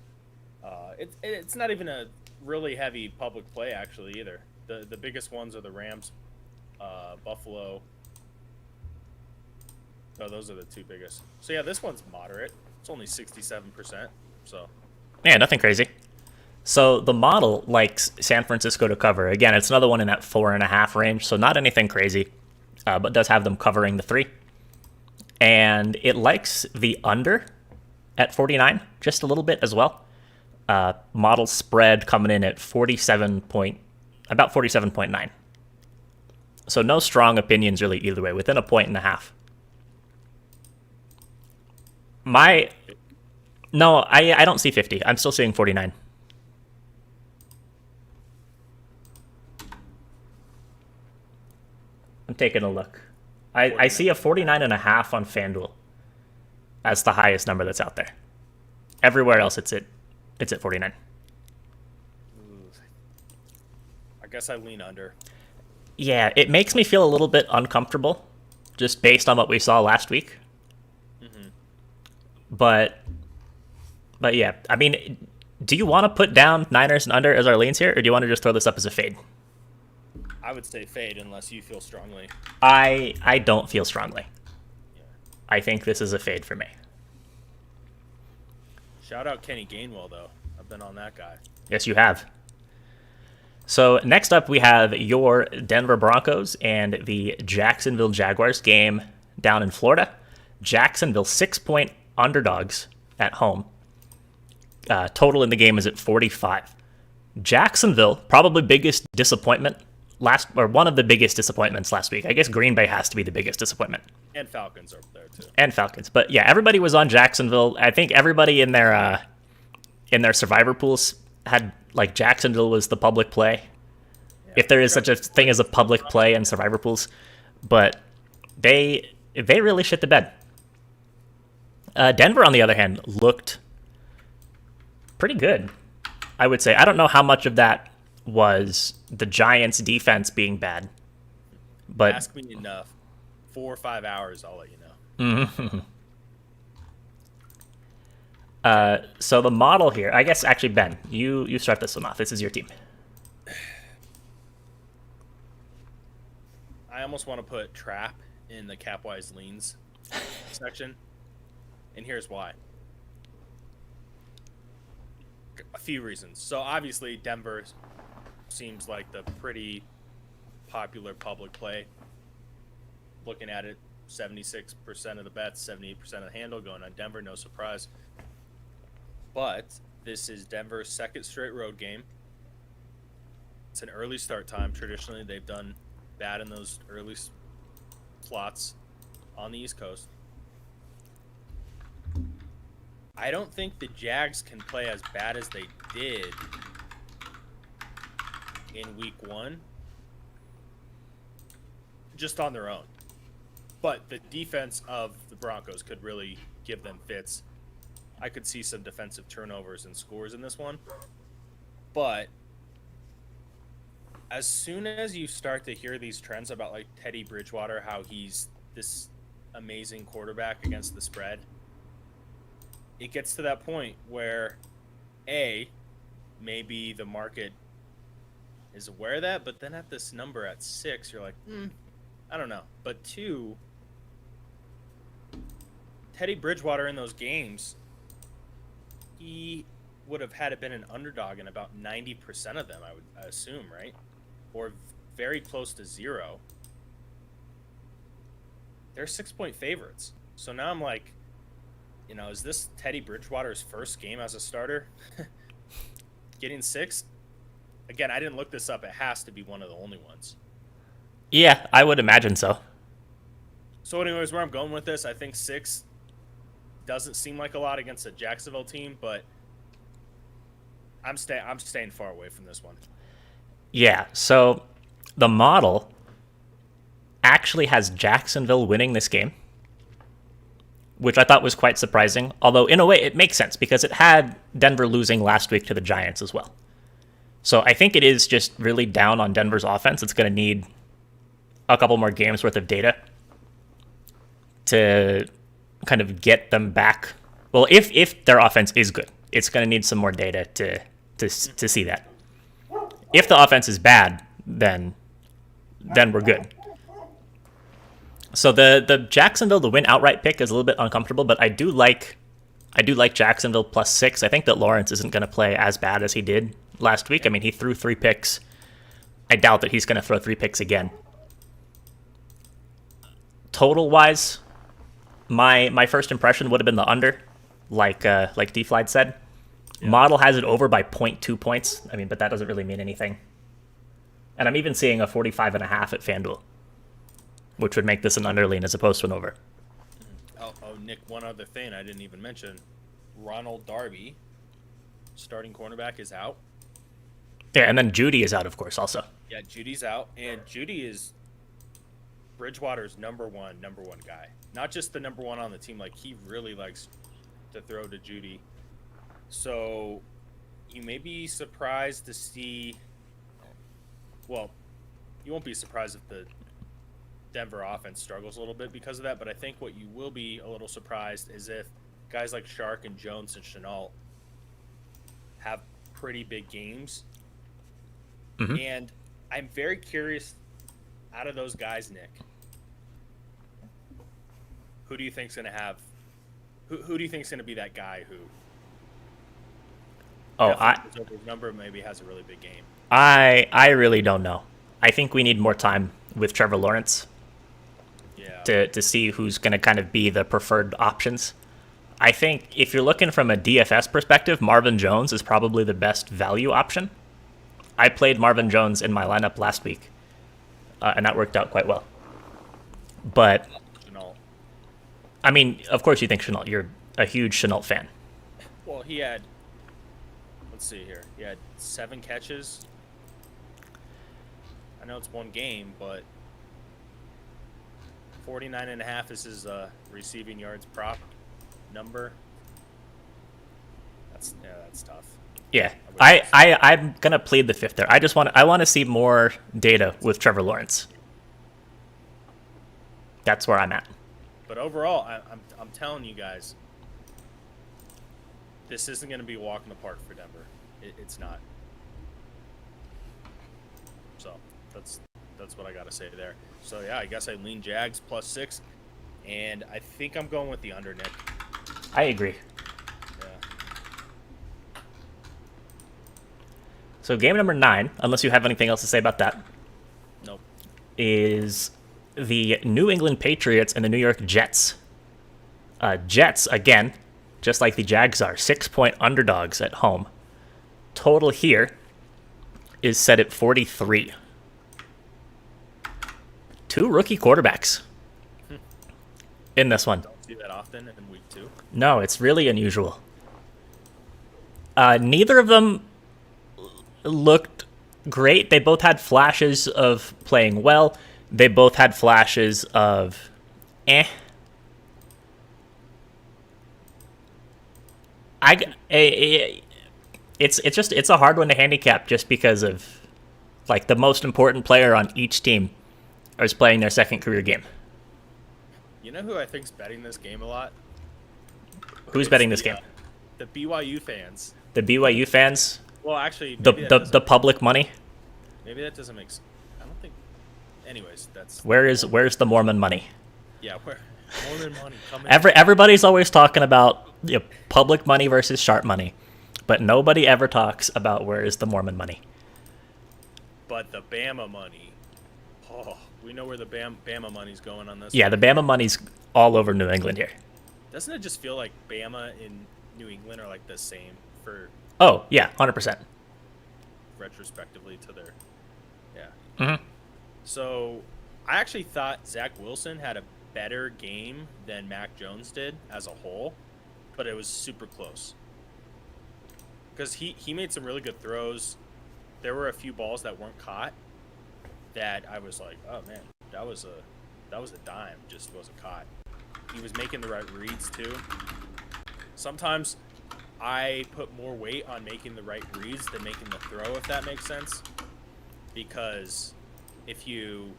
It's not even a really heavy public play, actually, either. The biggest ones are the Rams, Buffalo. Oh, those are the two biggest. So, yeah, this one's moderate. It's only 67%. So, yeah, nothing crazy. So the model likes San Francisco to cover. Again, it's another one in that 4.5 range, so not anything crazy, but does have them covering the 3. And it likes the under at 49 just a little bit as well. Model spread coming in at about 47.9. So no strong opinions really either way, within 1.5 points. I don't see 50. I'm still seeing 49. I'm taking a look. I see a 49.5 on FanDuel as the highest number that's out there. Everywhere else, it's at 49. I guess I lean under. Yeah, it makes me feel a little bit uncomfortable, just based on what we saw last week. Mm-hmm. But yeah, I mean, do you want to put down Niners and under as our leans here, or do you want to just throw this up as a fade? I would say fade unless you feel strongly. I don't feel strongly. Yeah. I think this is a fade for me. Shout out Kenny Gainwell, though. I've been on that guy. Yes, you have. So next up, we have your Denver Broncos and the Jacksonville Jaguars game down in Florida. Jacksonville 6-point underdogs at home. Total in the game is at 45. Jacksonville, probably biggest disappointment one of the biggest disappointments last week. I guess Green Bay has to be the biggest disappointment. And Falcons are there too. And Falcons, but yeah, everybody was on Jacksonville. I think everybody in their survivor pools had like Jacksonville was the public play, if there is such a thing as a public play in survivor pools. But they really shit the bed. Denver, on the other hand, looked pretty good, I would say. I don't know how much of that was the Giants' defense being bad, but ask me in 4 or 5 hours, I'll let you know. Mm-hmm. So the model here, I guess, actually, Ben, you start this one off. This is your team. I almost want to put trap in the Capwise leans. section, and here's why. A few reasons. So obviously Denver seems like the pretty popular public play. Looking at it, 76% of the bets, 78% of the handle going on Denver, no surprise. But this is Denver's second straight road game. It's an early start time. Traditionally, they've done bad in those early slots on the East Coast. I don't think the Jags can play as bad as they did in week 1 just on their own. But the defense of the Broncos could really give them fits. I could see some defensive turnovers and scores in this one. But as soon as you start to hear these trends about like Teddy Bridgewater, how he's this amazing quarterback against the spread, it gets to that point where maybe the market is aware of that, but then at this number at 6, you're like, I don't know. But 2, Teddy Bridgewater in those games, he would have had it been an underdog in about 90% of them, I assume, right? Or very close to 0. They're 6-point favorites. So now I'm like, is this Teddy Bridgewater's first game as a starter? Getting 6? Again, I didn't look this up. It has to be one of the only ones. Yeah, I would imagine so. So anyways, where I'm going with this, I think 6 doesn't seem like a lot against a Jacksonville team, but I'm staying far away from this one. Yeah, so the model actually has Jacksonville winning this game, which I thought was quite surprising. Although, in a way, it makes sense because it had Denver losing last week to the Giants as well. So I think it is just really down on Denver's offense. It's going to need a couple more games worth of data to kind of get them back. Well, if their offense is good, it's going to need some more data to see that. If the offense is bad, then we're good. So the Jacksonville to win outright pick is a little bit uncomfortable, but I do like Jacksonville plus 6. I think that Lawrence isn't going to play as bad as he did last week. I mean, he threw 3 picks. I doubt that he's going to throw 3 picks again. Total wise, my first impression would have been the under, like D-Flight said. Yeah. Model has it over by 0.2 points. I mean, but that doesn't really mean anything. And I'm even seeing a 45.5 at FanDuel, which would make this an under lean as opposed to an over. Oh, Nick, one other thing I didn't even mention. Ronald Darby, starting cornerback, is out. Yeah, and then Judy is out, of course, also. Yeah, Judy's out. And Judy is Bridgewater's number one guy. Not just the number one on the team. Like, he really likes to throw to Judy. So you may be surprised to see... Well, you won't be surprised if the Denver offense struggles a little bit because of that, but I think what you will be a little surprised is if guys like Shark and Jones and Chenault have pretty big games. Mm-hmm. And I'm very curious, out of those guys, Nick, who do you think's going to have who do you think's going to be that guy who number maybe has a really big game? I really don't know. I think we need more time with Trevor Lawrence. Yeah. To see who's going to kind of be the preferred options. I think if you're looking from a DFS perspective, Marvin Jones is probably the best value option. I played Marvin Jones in my lineup last week, and that worked out quite well. But, I mean, of course you think Chenault. You're a huge Chenault fan. Well, he had, let's see here, he had 7 catches. I know it's one game, but 49.5 is his receiving yards prop number. That's tough. Yeah, I'm gonna plead the fifth there. I want to see more data with Trevor Lawrence. That's where I'm at. But overall, I'm telling you guys, this isn't going to be a walk in the park for Denver. It's not. So that's what I got to say there. So yeah, I guess I lean Jags plus 6. And I think I'm going with the under, Nick. I agree. Yeah. So game number 9, unless you have anything else to say about that, Nope. is the New England Patriots and the New York Jets. Jets, again, just like the Jags are, 6-point underdogs at home. Total here is set at 43. 2 rookie quarterbacks in this one. Don't see that often in week 2. No, it's really unusual. Neither of them looked great. They both had flashes of playing well. They both had flashes of it's a hard one to handicap just because of like the most important player on each team is playing their second career game. You know who I think's betting this game a lot? Who's betting this game? The BYU fans. The BYU fans? Well, actually, The public money? Maybe that doesn't make sense. I don't think. Anyways, that's. Where's the Mormon money? Yeah, where Mormon money coming. Everybody's always talking about public money versus sharp money, but nobody ever talks about where is the Mormon money. But the Bama money. Oh, we know where the Bama money's going on this. Yeah, the Bama money's all over New England here. Doesn't it just feel like Bama and New England are like the same for Oh, yeah, 100%. retrospectively to their. Yeah. Mm-hmm. So, I actually thought Zach Wilson had a better game than Mac Jones did as a whole, but it was super close. Because he made some really good throws. There were a few balls that weren't caught that I was like, oh man, that was a dime, just wasn't caught. He was making the right reads too. Sometimes I put more weight on making the right reads than making the throw, if that makes sense. Because if you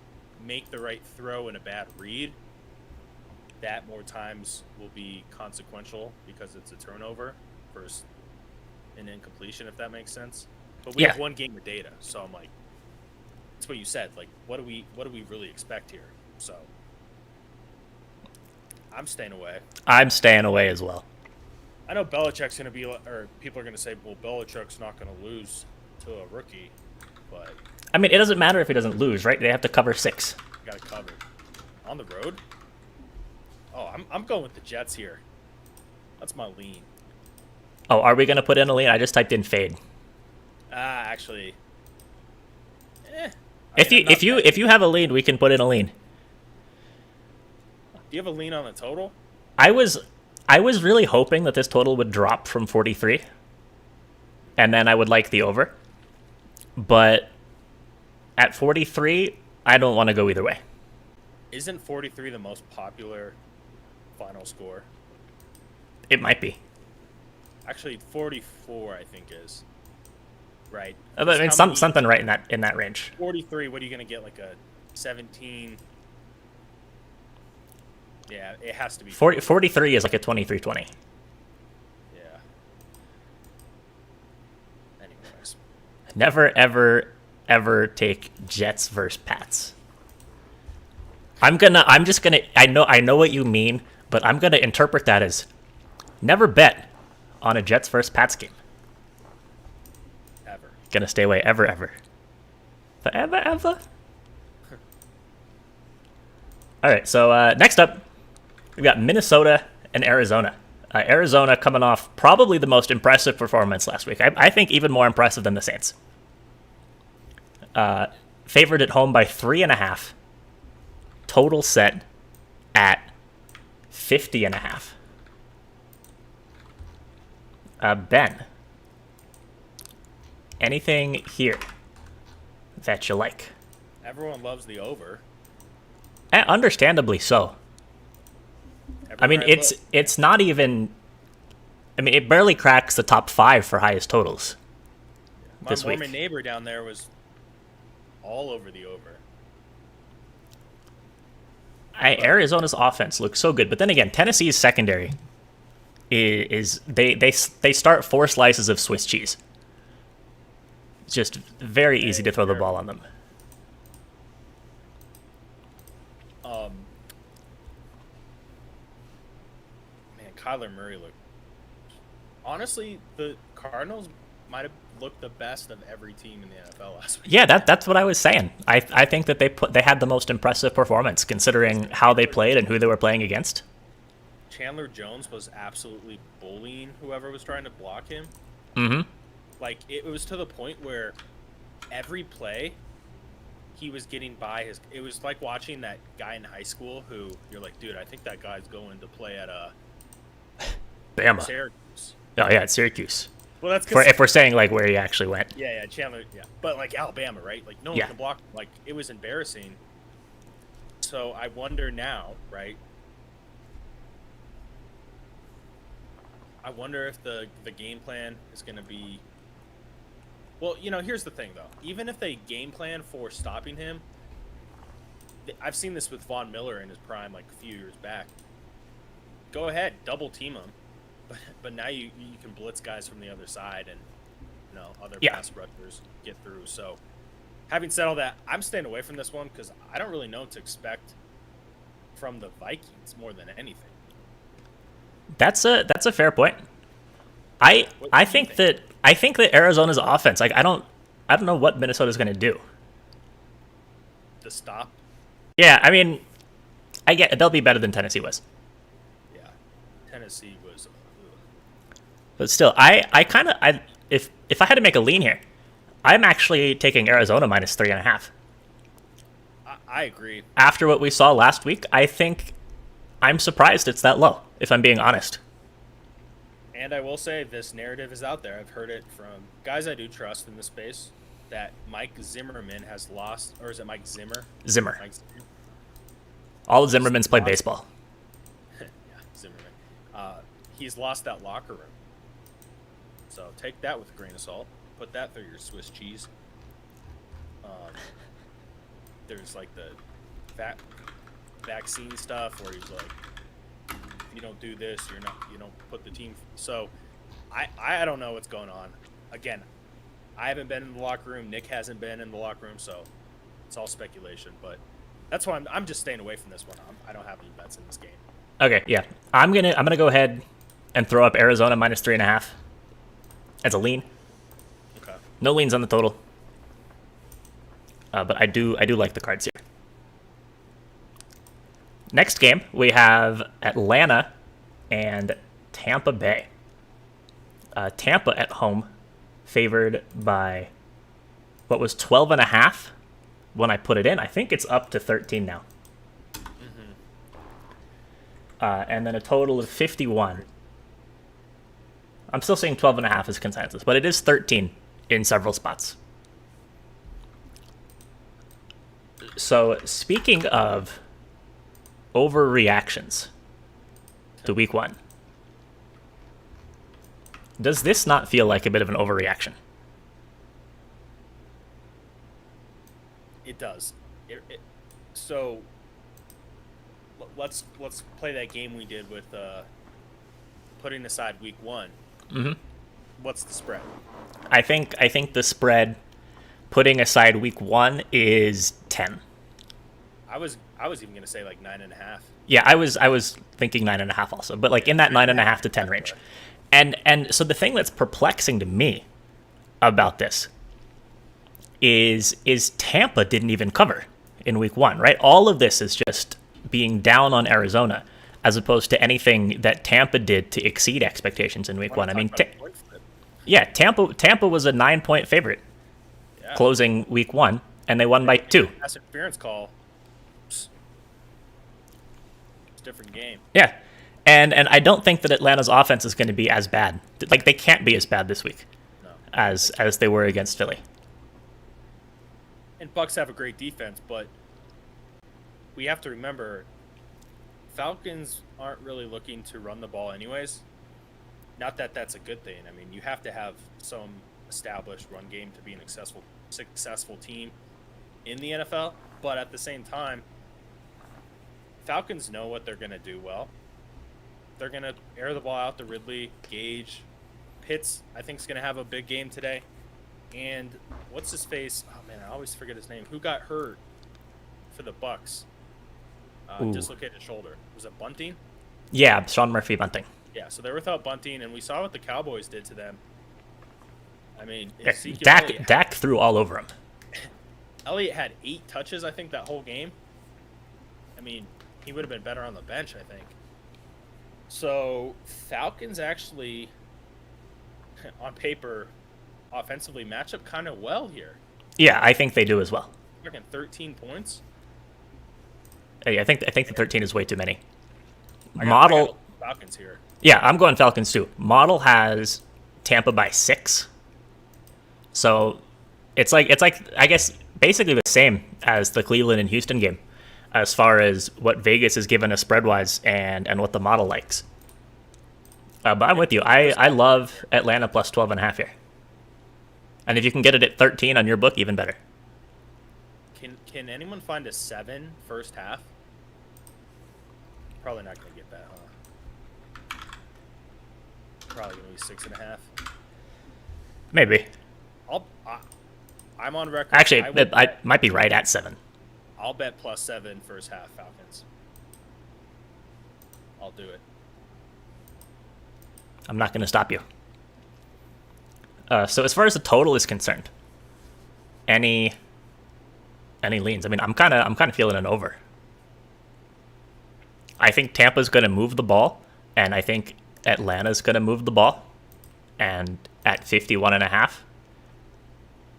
make the right throw in a bad read, that more times will be consequential because it's a turnover versus an incompletion, if that makes sense. But we have one game of data, so I'm like, that's what you said. Like, what do we really expect here? So I'm staying away. I'm staying away as well. I know Belichick's going to be, or people are going to say, well, Belichick's not going to lose to a rookie, but I mean, it doesn't matter if he doesn't lose, right? They have to cover 6. got it covered. On the road? Oh, I'm going with the Jets here. That's my lean. Oh, are we going to put in a lean? I just typed in fade. Actually, If you have a lean, we can put in a lean. Do you have a lean on the total? I was really hoping that this total would drop from 43, and then I would like the over. But at 43, I don't want to go either way. Isn't 43 the most popular final score? It might be. Actually, 44 I think is. Right. I mean, something right in that range. 43. What are you gonna get? Like a 17? Yeah, it has to be. 43 is like a 23-20. Yeah. Anyways. Never, ever, ever take Jets versus Pats. I know what you mean, but I'm gonna interpret that as never bet on a Jets versus Pats game. Ever. Gonna stay away ever. Forever. All right, so next up, we've got Minnesota and Arizona. Arizona coming off probably the most impressive performance last week. I think even more impressive than the Saints. Favored at home by 3.5. Total set at 50.5. Ben, anything here that you like? Everyone loves the over. Understandably so. I mean, it's not even. I mean, it barely cracks the top 5 for highest totals. My this Mormon week. neighbor down there was all over the over. Arizona's offense looks so good, but then again, Tennessee's secondary is they start 4 slices of Swiss cheese. It's just very easy to throw the ball on them. Kyler Murray looked. Honestly, the Cardinals might have looked the best of every team in the NFL last week. Yeah, that's what I was saying. I think that they had the most impressive performance considering how they played and who they were playing against. Chandler Jones was absolutely bullying whoever was trying to block him. Mm-hmm. Like, it was to the point where every play he was getting by his. It was like watching that guy in high school who you're like, dude, I think that guy's going to play at Bama. Syracuse. Oh yeah, it's Syracuse. Well, that's If we're saying like where he actually went. Yeah, Chandler. Yeah, but like Alabama, right? Like no one can block. Like it was embarrassing. So I wonder now, right? I wonder if the game plan is going to be. Well, here's the thing, though. Even if they game plan for stopping him, I've seen this with Von Miller in his prime, like a few years back. Go ahead, double team him, but now you can blitz guys from the other side, and other pass rushers get through. So, having said all that, I'm staying away from this one because I don't really know what to expect from the Vikings more than anything. That's a fair point. I think that Arizona's offense, like I don't know what Minnesota's going to do. To stop? Yeah, I mean, I get they'll be better than Tennessee was. Yeah, Tennessee was. But still, if I had to make a lean here, I'm actually taking Arizona minus 3.5. I agree. After what we saw last week, I think I'm surprised it's that low, if I'm being honest. And I will say this narrative is out there. I've heard it from guys I do trust in the space that Mike Zimmerman has lost, or is it Mike Zimmer? Zimmer. Mike Zimmer. All the Zimmermans play baseball. Yeah, Zimmerman. He's lost that locker room. So take that with a grain of salt. Put that through your Swiss cheese. There's like the vaccine stuff where he's like, if you don't do this, you don't put the team. So I don't know what's going on. Again, I haven't been in the locker room. Nick hasn't been in the locker room, so it's all speculation. But that's why I'm just staying away from this one. I don't have any bets in this game. Okay, yeah, I'm gonna go ahead and throw up Arizona minus 3.5 as a lean. Okay. No leans on the total, but I do like the cards here. Next game, we have Atlanta and Tampa Bay. Tampa at home, favored by what was 12.5 when I put it in. I think it's up to 13 now. Mm-hmm. And then a total of 51. I'm still saying 12.5 is consensus, but it is 13 in several spots. So speaking of overreactions to week 1. Does this not feel like a bit of an overreaction? It does. So let's play that game we did with putting aside week 1. Mm-hmm. What's the spread? I think the spread, putting aside week 1, is 10. I was even gonna say like 9.5. Yeah, I was thinking 9.5 also, but like in that 9.5 to 10 range. And so the thing that's perplexing to me about this is Tampa didn't even cover in week 1, right? All of this is just being down on Arizona as opposed to anything that Tampa did to exceed expectations in week 1. I mean, Tampa was a 9-point favorite closing week 1, and they won by 2. Pass interference call. It's a different game. Yeah. And I don't think that Atlanta's offense is going to be as bad. Like, they can't be as bad this week as they were against Philly. And Bucks have a great defense, but we have to remember Falcons aren't really looking to run the ball anyways. Not that that's a good thing. I mean, you have to have some established run game to be an successful team in the NFL. But at the same time, Falcons know what they're going to do well. They're going to air the ball out to Ridley, Gage. Pitts, I think, is going to have a big game today. And what's his face? Oh, man, I always forget his name. Who got hurt for the Bucks? Dislocated shoulder. Was it Bunting? Yeah, Sean Murphy Bunting. Yeah, so they're without Bunting, and we saw what the Cowboys did to them. I mean, Dak threw all over him. Elliott had 8 touches, I think, that whole game. I mean, he would have been better on the bench, I think. So, Falcons actually, on paper, offensively match up kind of well here. Yeah, I think they do as well. We're talking 13 points. I think the 13 is way too many. I Model got Falcons here. Yeah, I'm going Falcons too. Model has Tampa by 6. So it's like I guess basically the same as the Cleveland and Houston game as far as what Vegas has given us spread wise and what the model likes. But I'm with you. I love Atlanta plus 12.5 here. And if you can get it at 13 on your book, even better. Can anyone find a 7 first half? Probably not going to get that, huh? Probably going to be 6.5. Maybe. I'm on record. Actually, I might be right at 7. I'll bet plus 7 first half Falcons. I'll do it. I'm not going to stop you. So as far as the total is concerned, any leans? I mean, I'm kind of feeling an over. I think Tampa's going to move the ball, and I think Atlanta's going to move the ball, and at 51.5.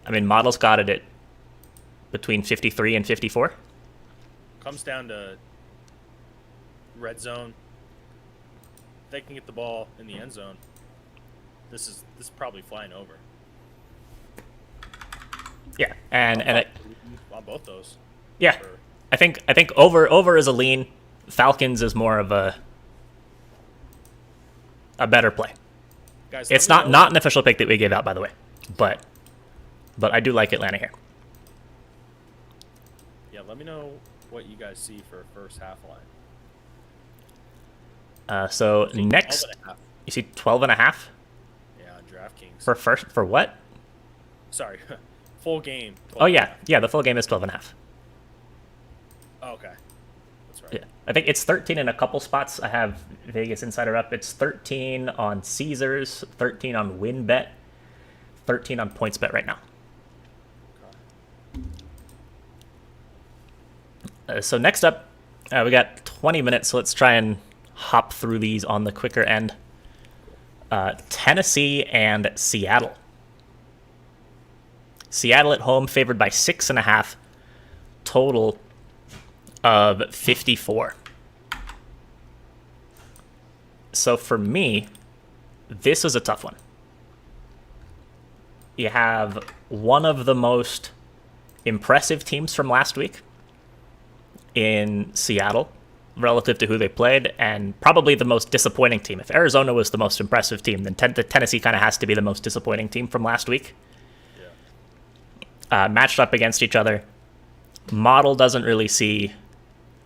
I mean, Model's got it at between 53 and 54. Comes down to red zone. If they can get the ball in the end zone, this is probably flying over. Yeah, and on both those. Yeah, I think over is a lean. Falcons is more of a better play. Guys, it's not an official pick that we gave out, by the way, but I do like Atlanta here. Yeah, let me know what you guys see for first half line. So next, you see 12.5. Yeah, on DraftKings. For what? Sorry, full game. Oh yeah, the full game is 12.5. Oh, okay, that's right. Yeah, I think it's 13 in a couple spots. I have Vegas Insider up. It's 13 on Caesars, 13 on WinBet, 13 on PointsBet right now. So next up, we got 20 minutes, so let's try and hop through these on the quicker end. Tennessee and Seattle. Seattle at home favored by 6.5, total of 54. So for me, this is a tough one. You have one of the most impressive teams from last week in Seattle relative to who they played, and probably the most disappointing team. If Arizona was the most impressive team, then Tennessee kind of has to be the most disappointing team from last week. Yeah. Matched up against each other. Model doesn't really see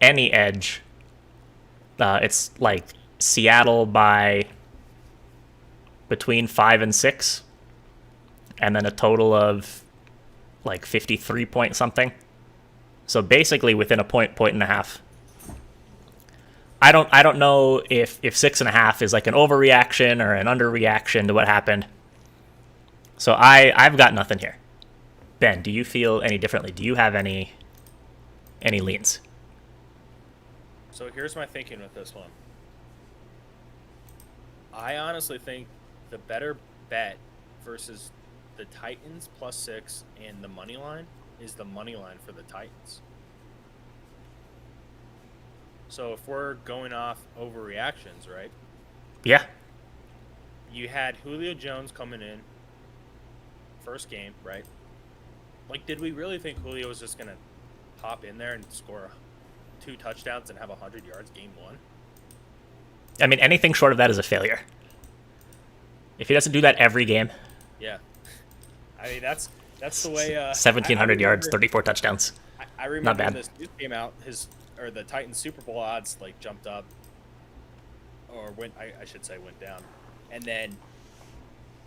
any edge. It's like Seattle by between 5 and 6, and then a total of like 53 point something. So basically within a point and a half. I don't know if 6.5 is like an overreaction or an underreaction to what happened. So I've got nothing here. Ben, do you feel any differently? Do you have any leans? So here's my thinking with this one. I honestly think the better bet versus the Titans plus 6 and the money line is the money line for the Titans. So if we're going off overreactions, right? Yeah. You had Julio Jones coming in first game, right? Like, did we really think Julio was just going to hop in there and score 2 touchdowns and have 100 yards game 1? I mean, anything short of that is a failure. If he doesn't do that every game. Yeah. I mean, that's the way... 1,700 yards, 34 touchdowns. I remember Not bad. when this news came out, the Titans Super Bowl odds like jumped up, or went down, and then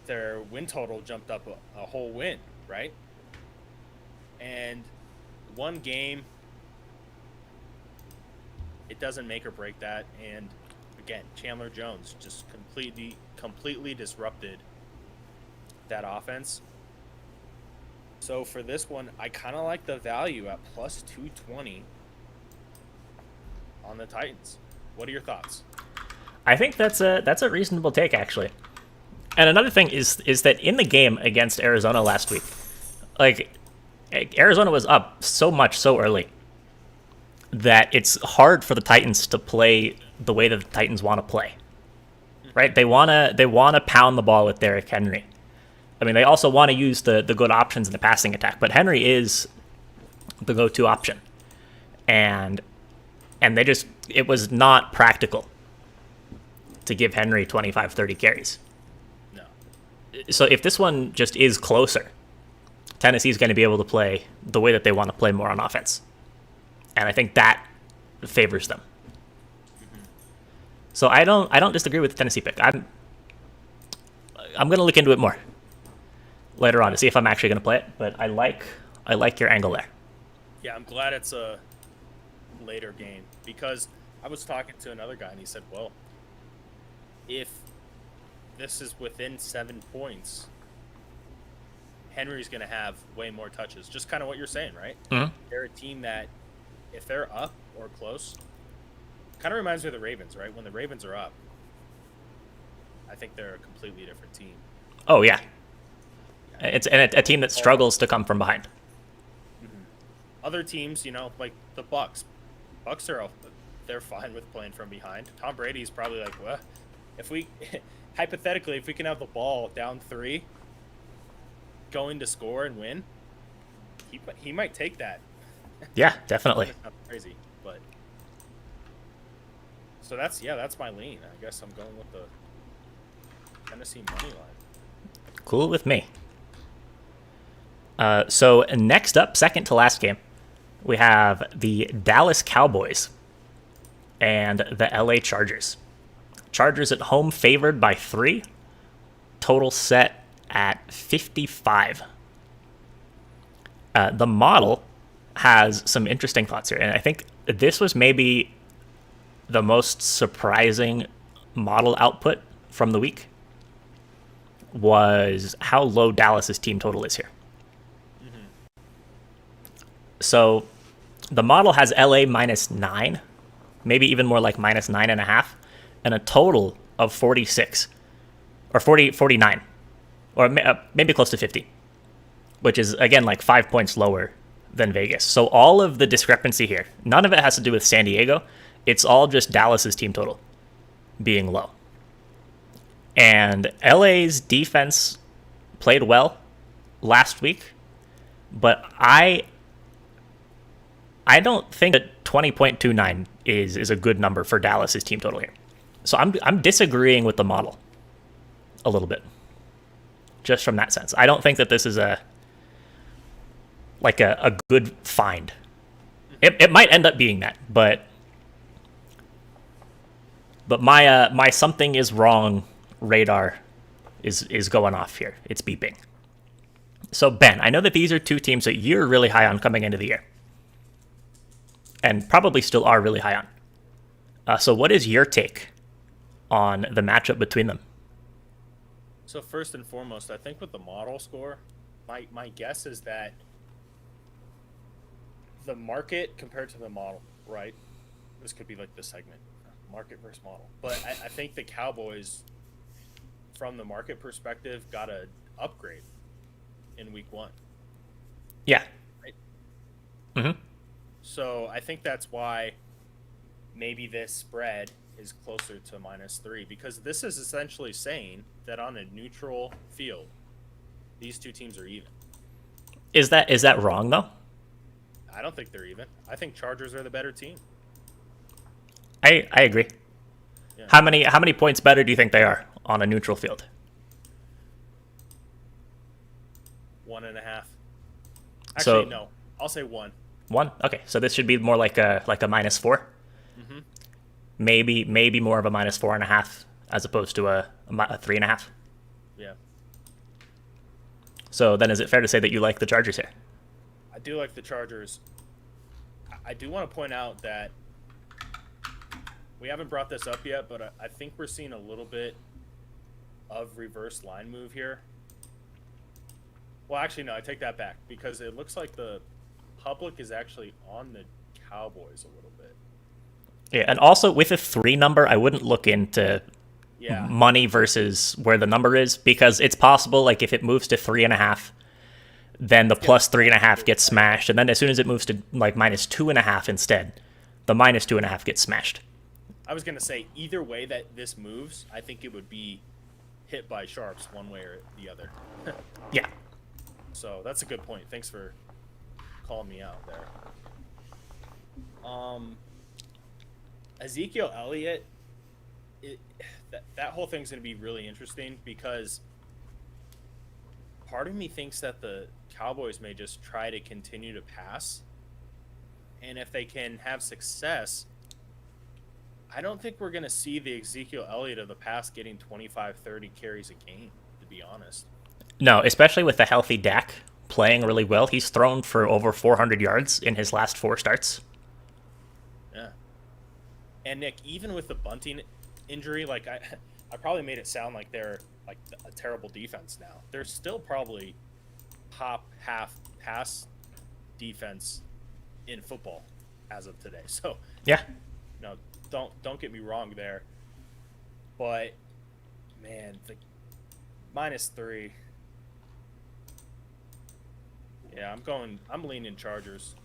their win total jumped up a whole win, right? And one game, it doesn't make or break that, and the again, Chandler Jones just completely disrupted that offense. So for this one, I kind of like the value at plus 220 on the Titans. What are your thoughts? I think that's a reasonable take, actually. And another thing is that in the game against Arizona last week, like, Arizona was up so much so early that it's hard for the Titans to play the way that the Titans want to play. Right? They wanna pound the ball with Derrick Henry. I mean, they also want to use the good options in the passing attack, but Henry is the go-to option. And it was not practical to give Henry 25, 30 carries. No. So if this one just is closer, Tennessee's going to be able to play the way that they want to play more on offense. And I think that favors them. Mm-hmm. So I don't disagree with the Tennessee pick. I'm going to look into it more later on to see if I'm actually going to play it, but I like your angle there. Yeah, I'm glad it's a later game because I was talking to another guy and he said, well, if this is within 7 points, Henry's going to have way more touches. Just kind of what you're saying, right? Mm-hmm. They're a team that if they're up or close, kind of reminds me of the Ravens, right? When the Ravens are up, I think they're a completely different team. Oh, yeah. It's a team that struggles to come from behind. Mm-hmm. Other teams, like the Bucks. Bucks they're fine with playing from behind. Tom Brady's probably like, well, if we hypothetically, if we can have the ball down 3, going to score and win, he might take that. Yeah, definitely. It's not crazy, but so that's my lean. I guess I'm going with the Tennessee money line. Cool with me. So next up, second to last game, we have the Dallas Cowboys and the LA Chargers. Chargers at home favored by 3. Total set at 55. The model has some interesting thoughts here, and I think this was maybe the most surprising model output from the week was how low Dallas's team total is here. So the model has LA minus 9, maybe even more like minus 9.5, and a total of 46 or 49, or maybe close to 50, which is, again, like 5 points lower than Vegas. So all of the discrepancy here, none of it has to do with San Diego. It's all just Dallas's team total being low. And LA's defense played well last week, but I don't think that 20.29 is a good number for Dallas's team total here. So I'm disagreeing with the model a little bit, just from that sense. I don't think that this is a good find. It might end up being that, but my something is wrong radar is going off here. It's beeping. So Ben, I know that these are two teams that you're really high on coming into the year, and probably still are really high on. So what is your take on the matchup between them? So first and foremost, I think with the model score, my guess is that the market compared to the model, right? This could be like the segment, market versus model. But I think the Cowboys, from the market perspective, got an upgrade in week 1. Yeah. Right? Mm-hmm. So I think that's why maybe this spread is closer to -3, because this is essentially saying that on a neutral field, these two teams are even. Is that wrong though? I don't think they're even. I think Chargers are the better team. I agree. Yeah. How many points better do you think they are on a neutral field? 1.5. Actually, so, no. I'll say 1. 1? Okay, so this should be more like a -4. Mm-hmm. Maybe more of a -4.5 as opposed to a 3.5. Yeah. So then, is it fair to say that you like the Chargers here? I do like the Chargers. I do want to point out that we haven't brought this up yet, but I think we're seeing a little bit of reverse line move here. Well, actually, no, I take that back because it looks like the public is actually on the Cowboys a little bit. Yeah, and also with a 3 number, I wouldn't look into money versus where the number is, because it's possible, like, if it moves to 3.5, then the plus 3.5 gets smashed, and then as soon as it moves to, like, minus 2.5 instead, the minus 2.5 gets smashed. I was going to say, either way that this moves, I think it would be hit by sharps one way or the other. Yeah. So that's a good point. Thanks for calling me out there. Ezekiel Elliott, that whole thing's going to be really interesting because part of me thinks that the Cowboys may just try to continue to pass. And if they can have success, I don't think we're going to see the Ezekiel Elliott of the past getting 25, 30 carries a game, to be honest. No, especially with the healthy Dak playing really well. He's thrown for over 400 yards in his last 4 starts. Yeah. And Nick, even with the bunting injury, like I probably made it sound like they're like a terrible defense now. They're still probably top half pass defense in football as of today. So yeah, no, don't get me wrong there. But man, the -3. Yeah, I'm leaning Chargers.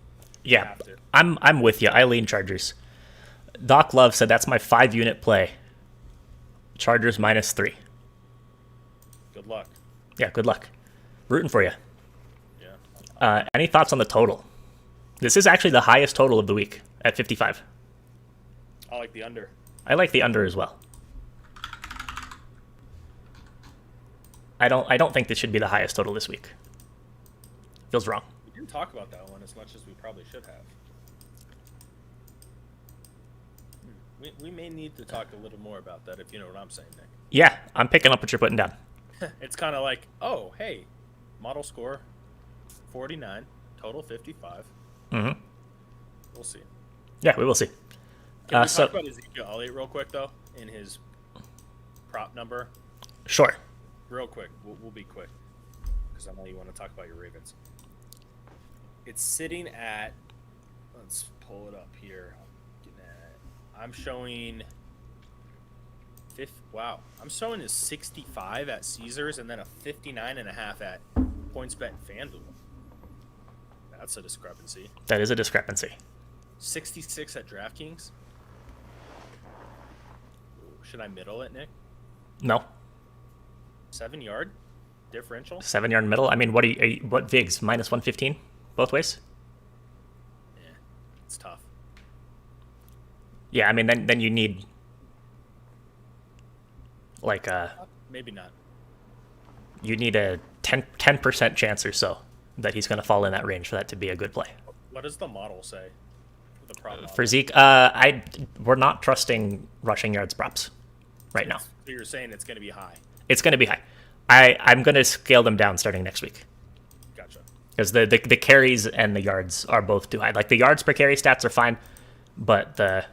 Yeah, I'm with you. I lean Chargers. Doc Love said that's my 5-unit play. Chargers -3. Good luck. Yeah, good luck. Rooting for you. Yeah. Any thoughts on the total? This is actually the highest total of the week at 55. I like the under. I like the under as well. I don't think this should be the highest total this week. Feels wrong. We didn't talk about that one as much as we probably should have. We may need to talk a little more about that, if you know what I'm saying, Nick. Yeah, I'm picking up what you're putting down. It's kind of like, oh, hey, model score 49, total 55. Mm-hmm. We'll see. Yeah, we will see. Can we talk about Ezekiel Elliott real quick, though, in his prop number? Sure. Real quick. We'll be quick because I know you want to talk about your Ravens. It's sitting at, let's pull it up here. I'm showing, wow. I'm showing a 65 at Caesars and then a 59.5 at PointsBet FanDuel. That's a discrepancy. That is a discrepancy. 66 at DraftKings. Should I middle it, Nick? No. 7-yard differential. 7-yard middle. I mean, what VIGs -115 both ways? Yeah, it's tough. Yeah, I mean, then you need like maybe not. You need a 10% chance or so that he's going to fall in that range for that to be a good play. What does the model say? The prop model? For Zeke, we're not trusting rushing yards props right now. So you're saying it's going to be high? It's going to be high. I'm going to scale them down starting next week. Gotcha. Because the carries and the yards are both too high. Like the yards per carry stats are fine, but the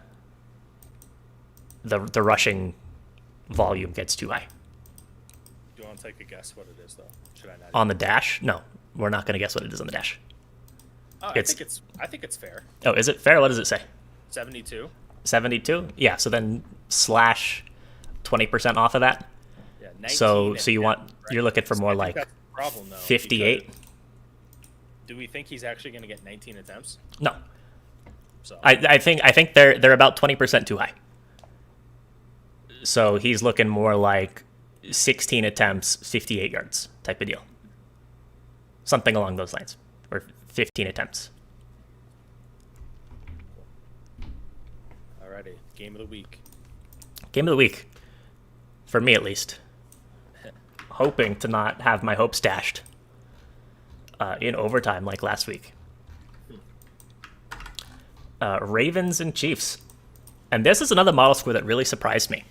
rushing volume gets too high. Do you want to take a guess what it is, though? Should I not? On the dash? No, we're not going to guess what it is on the dash. Oh, I think it's fair. Oh, is it fair? What does it say? 72. 72? Yeah, so then slash 20% off of that. Yeah, 19. So you're looking for more like that's the problem, though, 58? Do we think he's actually going to get 19 attempts? No. So I think they're about 20% too high. So he's looking more like 16 attempts, 58 yards type of deal. Something along those lines. Or 15 attempts. Alrighty, game of the week. Game of the week. For me, at least. Hoping to not have my hopes dashed in overtime like last week. Ravens and Chiefs. And this is another model score that really surprised me.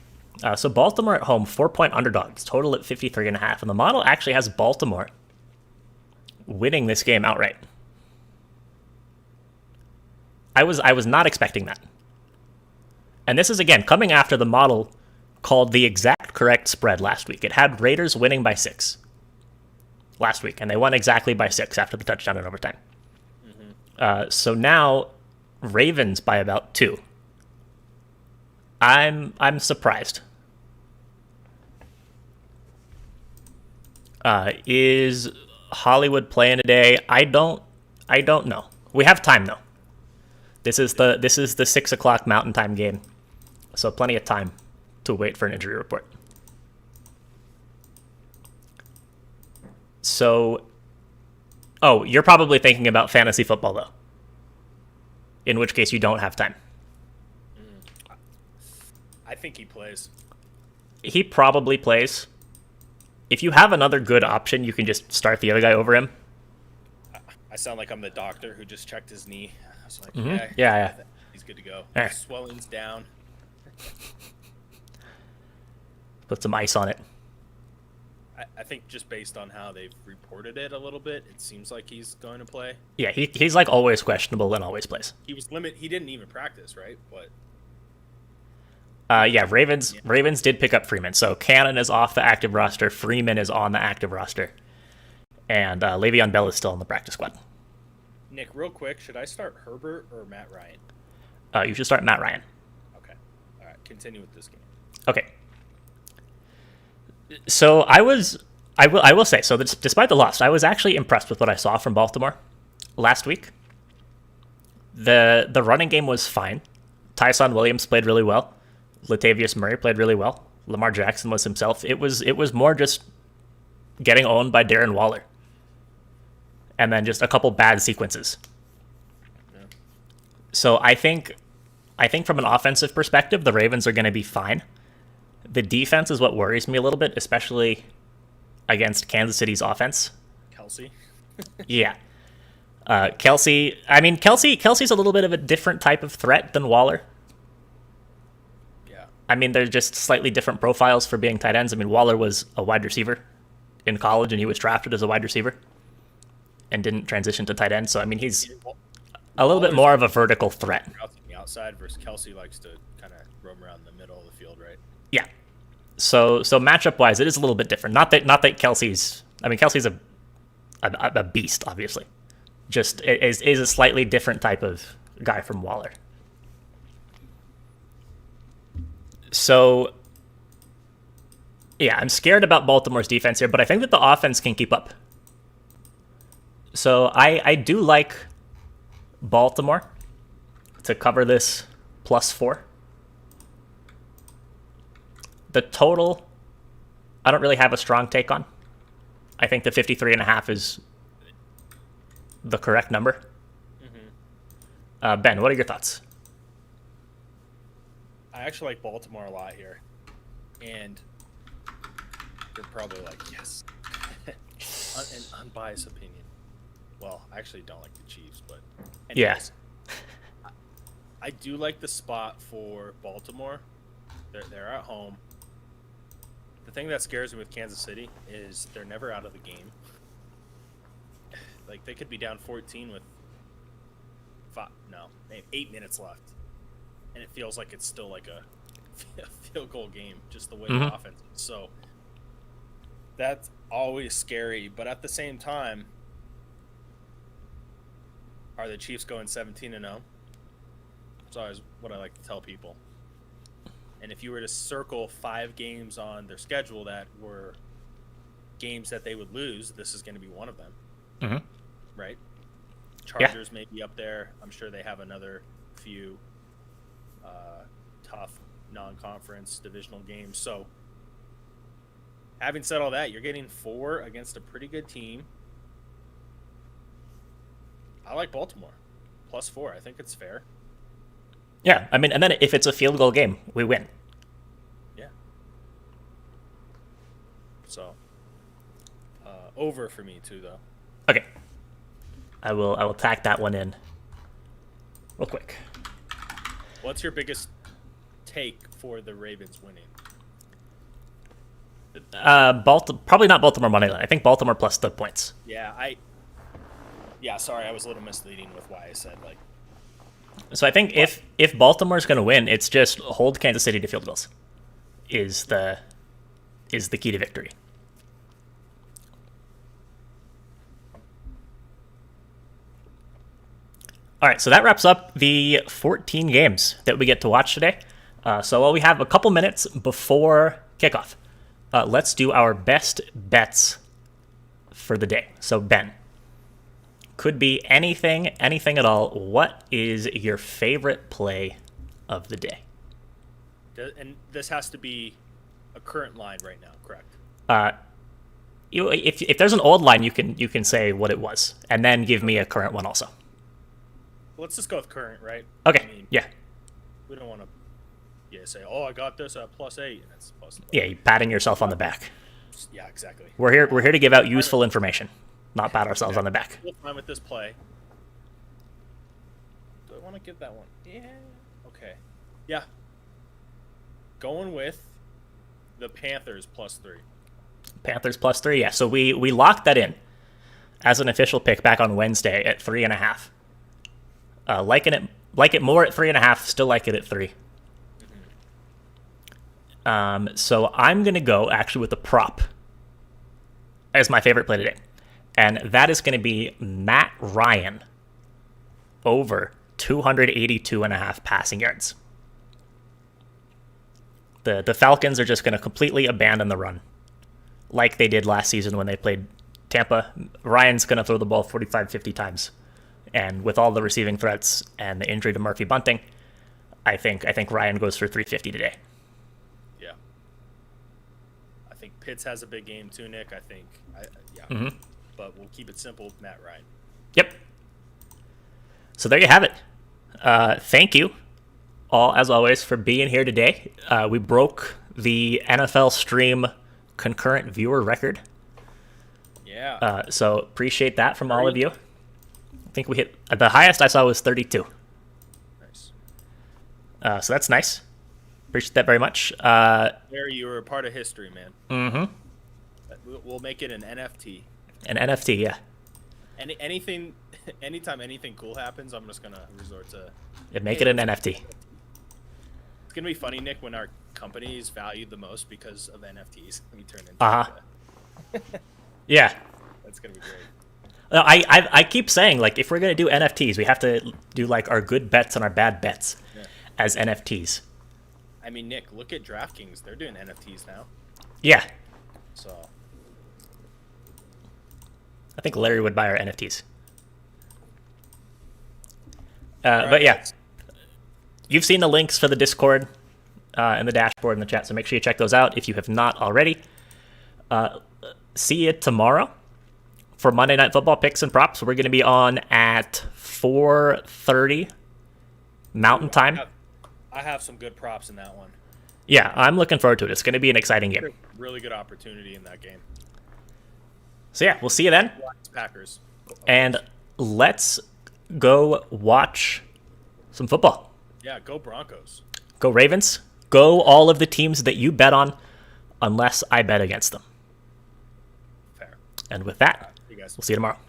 So Baltimore at home, 4-point underdogs, total at 53.5. And the model actually has Baltimore winning this game outright. I was not expecting that. And this is, again, coming after the model called the exact correct spread last week. It had Raiders winning by 6 last week, and they won exactly by 6 after the touchdown in overtime. So now, Ravens by about 2. I'm surprised. Is Hollywood playing today? I don't know. We have time though. This is the 6:00 Mountain Time game, so plenty of time to wait for an injury report. So, oh, you're probably thinking about fantasy football though. In which case, you don't have time. I think he plays. He probably plays. If you have another good option, you can just start the other guy over him. I sound like I'm the doctor who just checked his knee. I was like, yeah. He's good to go. Yeah. Swelling's down. Put some ice on it. I think just based on how they've reported it a little bit, it seems like he's going to play. Yeah, he's like always questionable and always plays. He was He didn't even practice, right? But Ravens did pick up Freeman. So Cannon is off the active roster. Freeman is on the active roster. And Le'Veon Bell is still on the practice squad. Nick, real quick, should I start Herbert or Matt Ryan? You should start Matt Ryan. Okay. All right, continue with this game. Okay. So I will say, so despite the loss, I was actually impressed with what I saw from Baltimore last week. The running game was fine. Tyson Williams played really well. Latavius Murray played really well. Lamar Jackson was himself. It was more just getting owned by Darren Waller. And then just a couple bad sequences. Yeah. So I think from an offensive perspective, the Ravens are going to be fine. The defense is what worries me a little bit, especially against Kansas City's offense. Kelsey? Yeah. Kelsey's a little bit of a different type of threat than Waller. Yeah. I mean, they're just slightly different profiles for being tight ends. I mean, Waller was a wide receiver in college, and he was drafted as a wide receiver and didn't transition to tight end. So, I mean, he's a little bit more of a vertical threat. On the outside versus Kelsey likes to kind of roam around the middle of the field, right? Yeah. So matchup-wise, it is a little bit different. Not that Kelsey's a beast, obviously. Just is a slightly different type of guy from Waller. So, yeah, I'm scared about Baltimore's defense here, but I think that the offense can keep up. So I do like Baltimore to cover this +4. The total, I don't really have a strong take on. I think the 53.5 is the correct number. Mm-hmm. Ben, what are your thoughts? I actually like Baltimore a lot here. And you're probably like, yes. An unbiased opinion. Well, I actually don't like the Chiefs, but anyways, yeah. I do like the spot for Baltimore. They're at home. The thing that scares me with Kansas City is they're never out of the game. Like, they could be down 14 with 8 minutes left. And it feels like it's still like a field goal game, just the way the offense is. So that's always scary. But at the same time, are the Chiefs going 17-0? That's always what I like to tell people. And if you were to circle 5 games on their schedule that were games that they would lose, this is going to be one of them. Mm-hmm. Right? Chargers may be up there. I'm sure they have another few tough non-conference divisional games. So, having said all that, you're getting 4 against a pretty good team. I like Baltimore. +4. I think it's fair. Yeah, I mean, and then if it's a field goal game, we win. Yeah. So, over for me too, though. Okay. I will tack that one in real quick. What's your biggest take for the Ravens winning? Probably not Baltimore money line. I think Baltimore plus the points. Yeah, sorry, I was a little misleading with why I said like So I think if Baltimore's going to win, it's just hold Kansas City to field goals is the key to victory. All right, so that wraps up the 14 games that we get to watch today. So while we have a couple minutes before kickoff, let's do our best bets for the day. So Ben, could be anything at all. What is your favorite play of the day? And this has to be a current line right now, correct? If there's an old line, you can say what it was, and then give me a current one also. Let's just go with current, right? Okay. I mean, yeah. We don't want to, say, oh, I got this at +8, and it's +12. Yeah, you're patting yourself on the back. Yeah, exactly. We're here to give out useful information, not pat ourselves on the back. We'll fine with this play. Do I want to give that one? Yeah. Okay. Yeah. Going with the Panthers +3. Panthers +3. Yeah. So we locked that in as an official pick back on Wednesday at 3.5. Like it more at 3.5. Still like it at 3. So I'm gonna go actually with the prop as my favorite play today, and that is going to be Matt Ryan over 282.5 passing yards. The Falcons are just going to completely abandon the run, like they did last season when they played Tampa. Ryan's going to throw the ball 45, 50 times, and with all the receiving threats and the injury to Murphy Bunting, I think Ryan goes for 350 today. Yeah. I think Pitts has a big game too, Nick. Mm-hmm. But we'll keep it simple, Matt Ryan. Yep. So there you have it. Thank you all, as always, for being here today. We broke the NFL stream concurrent viewer record. Yeah. So appreciate that from all of you. I think we hit the highest I saw was 32. Nice. So that's nice. Appreciate that very much. There, you were a part of history, man. Mm-hmm. We'll make it an NFT. An NFT, yeah. Anytime anything cool happens, I'm just gonna resort to. Yeah, make it an NFT. It's gonna be funny, Nick, when our company is valued the most because of NFTs. We turn into. Yeah. That's gonna be great. I keep saying, like, if we're gonna do NFTs, we have to do like our good bets and our bad bets as NFTs. I mean, Nick, look at DraftKings. They're doing NFTs now. Yeah. So. I think Larry would buy our NFTs. But yeah, you've seen the links for the Discord and the dashboard in the chat, so make sure you check those out if you have not already. See you tomorrow for Monday Night Football picks and props. We're going to be on at 4:30 Mountain Time. I have some good props in that one. Yeah, I'm looking forward to it. It's going to be an exciting game. Really good opportunity in that game. So yeah, we'll see you then. Packers. And let's go watch some football. Yeah, go Broncos. Go Ravens. Go all of the teams that you bet on, unless I bet against them. Fair. And with that, Right, you guys. we'll see you tomorrow.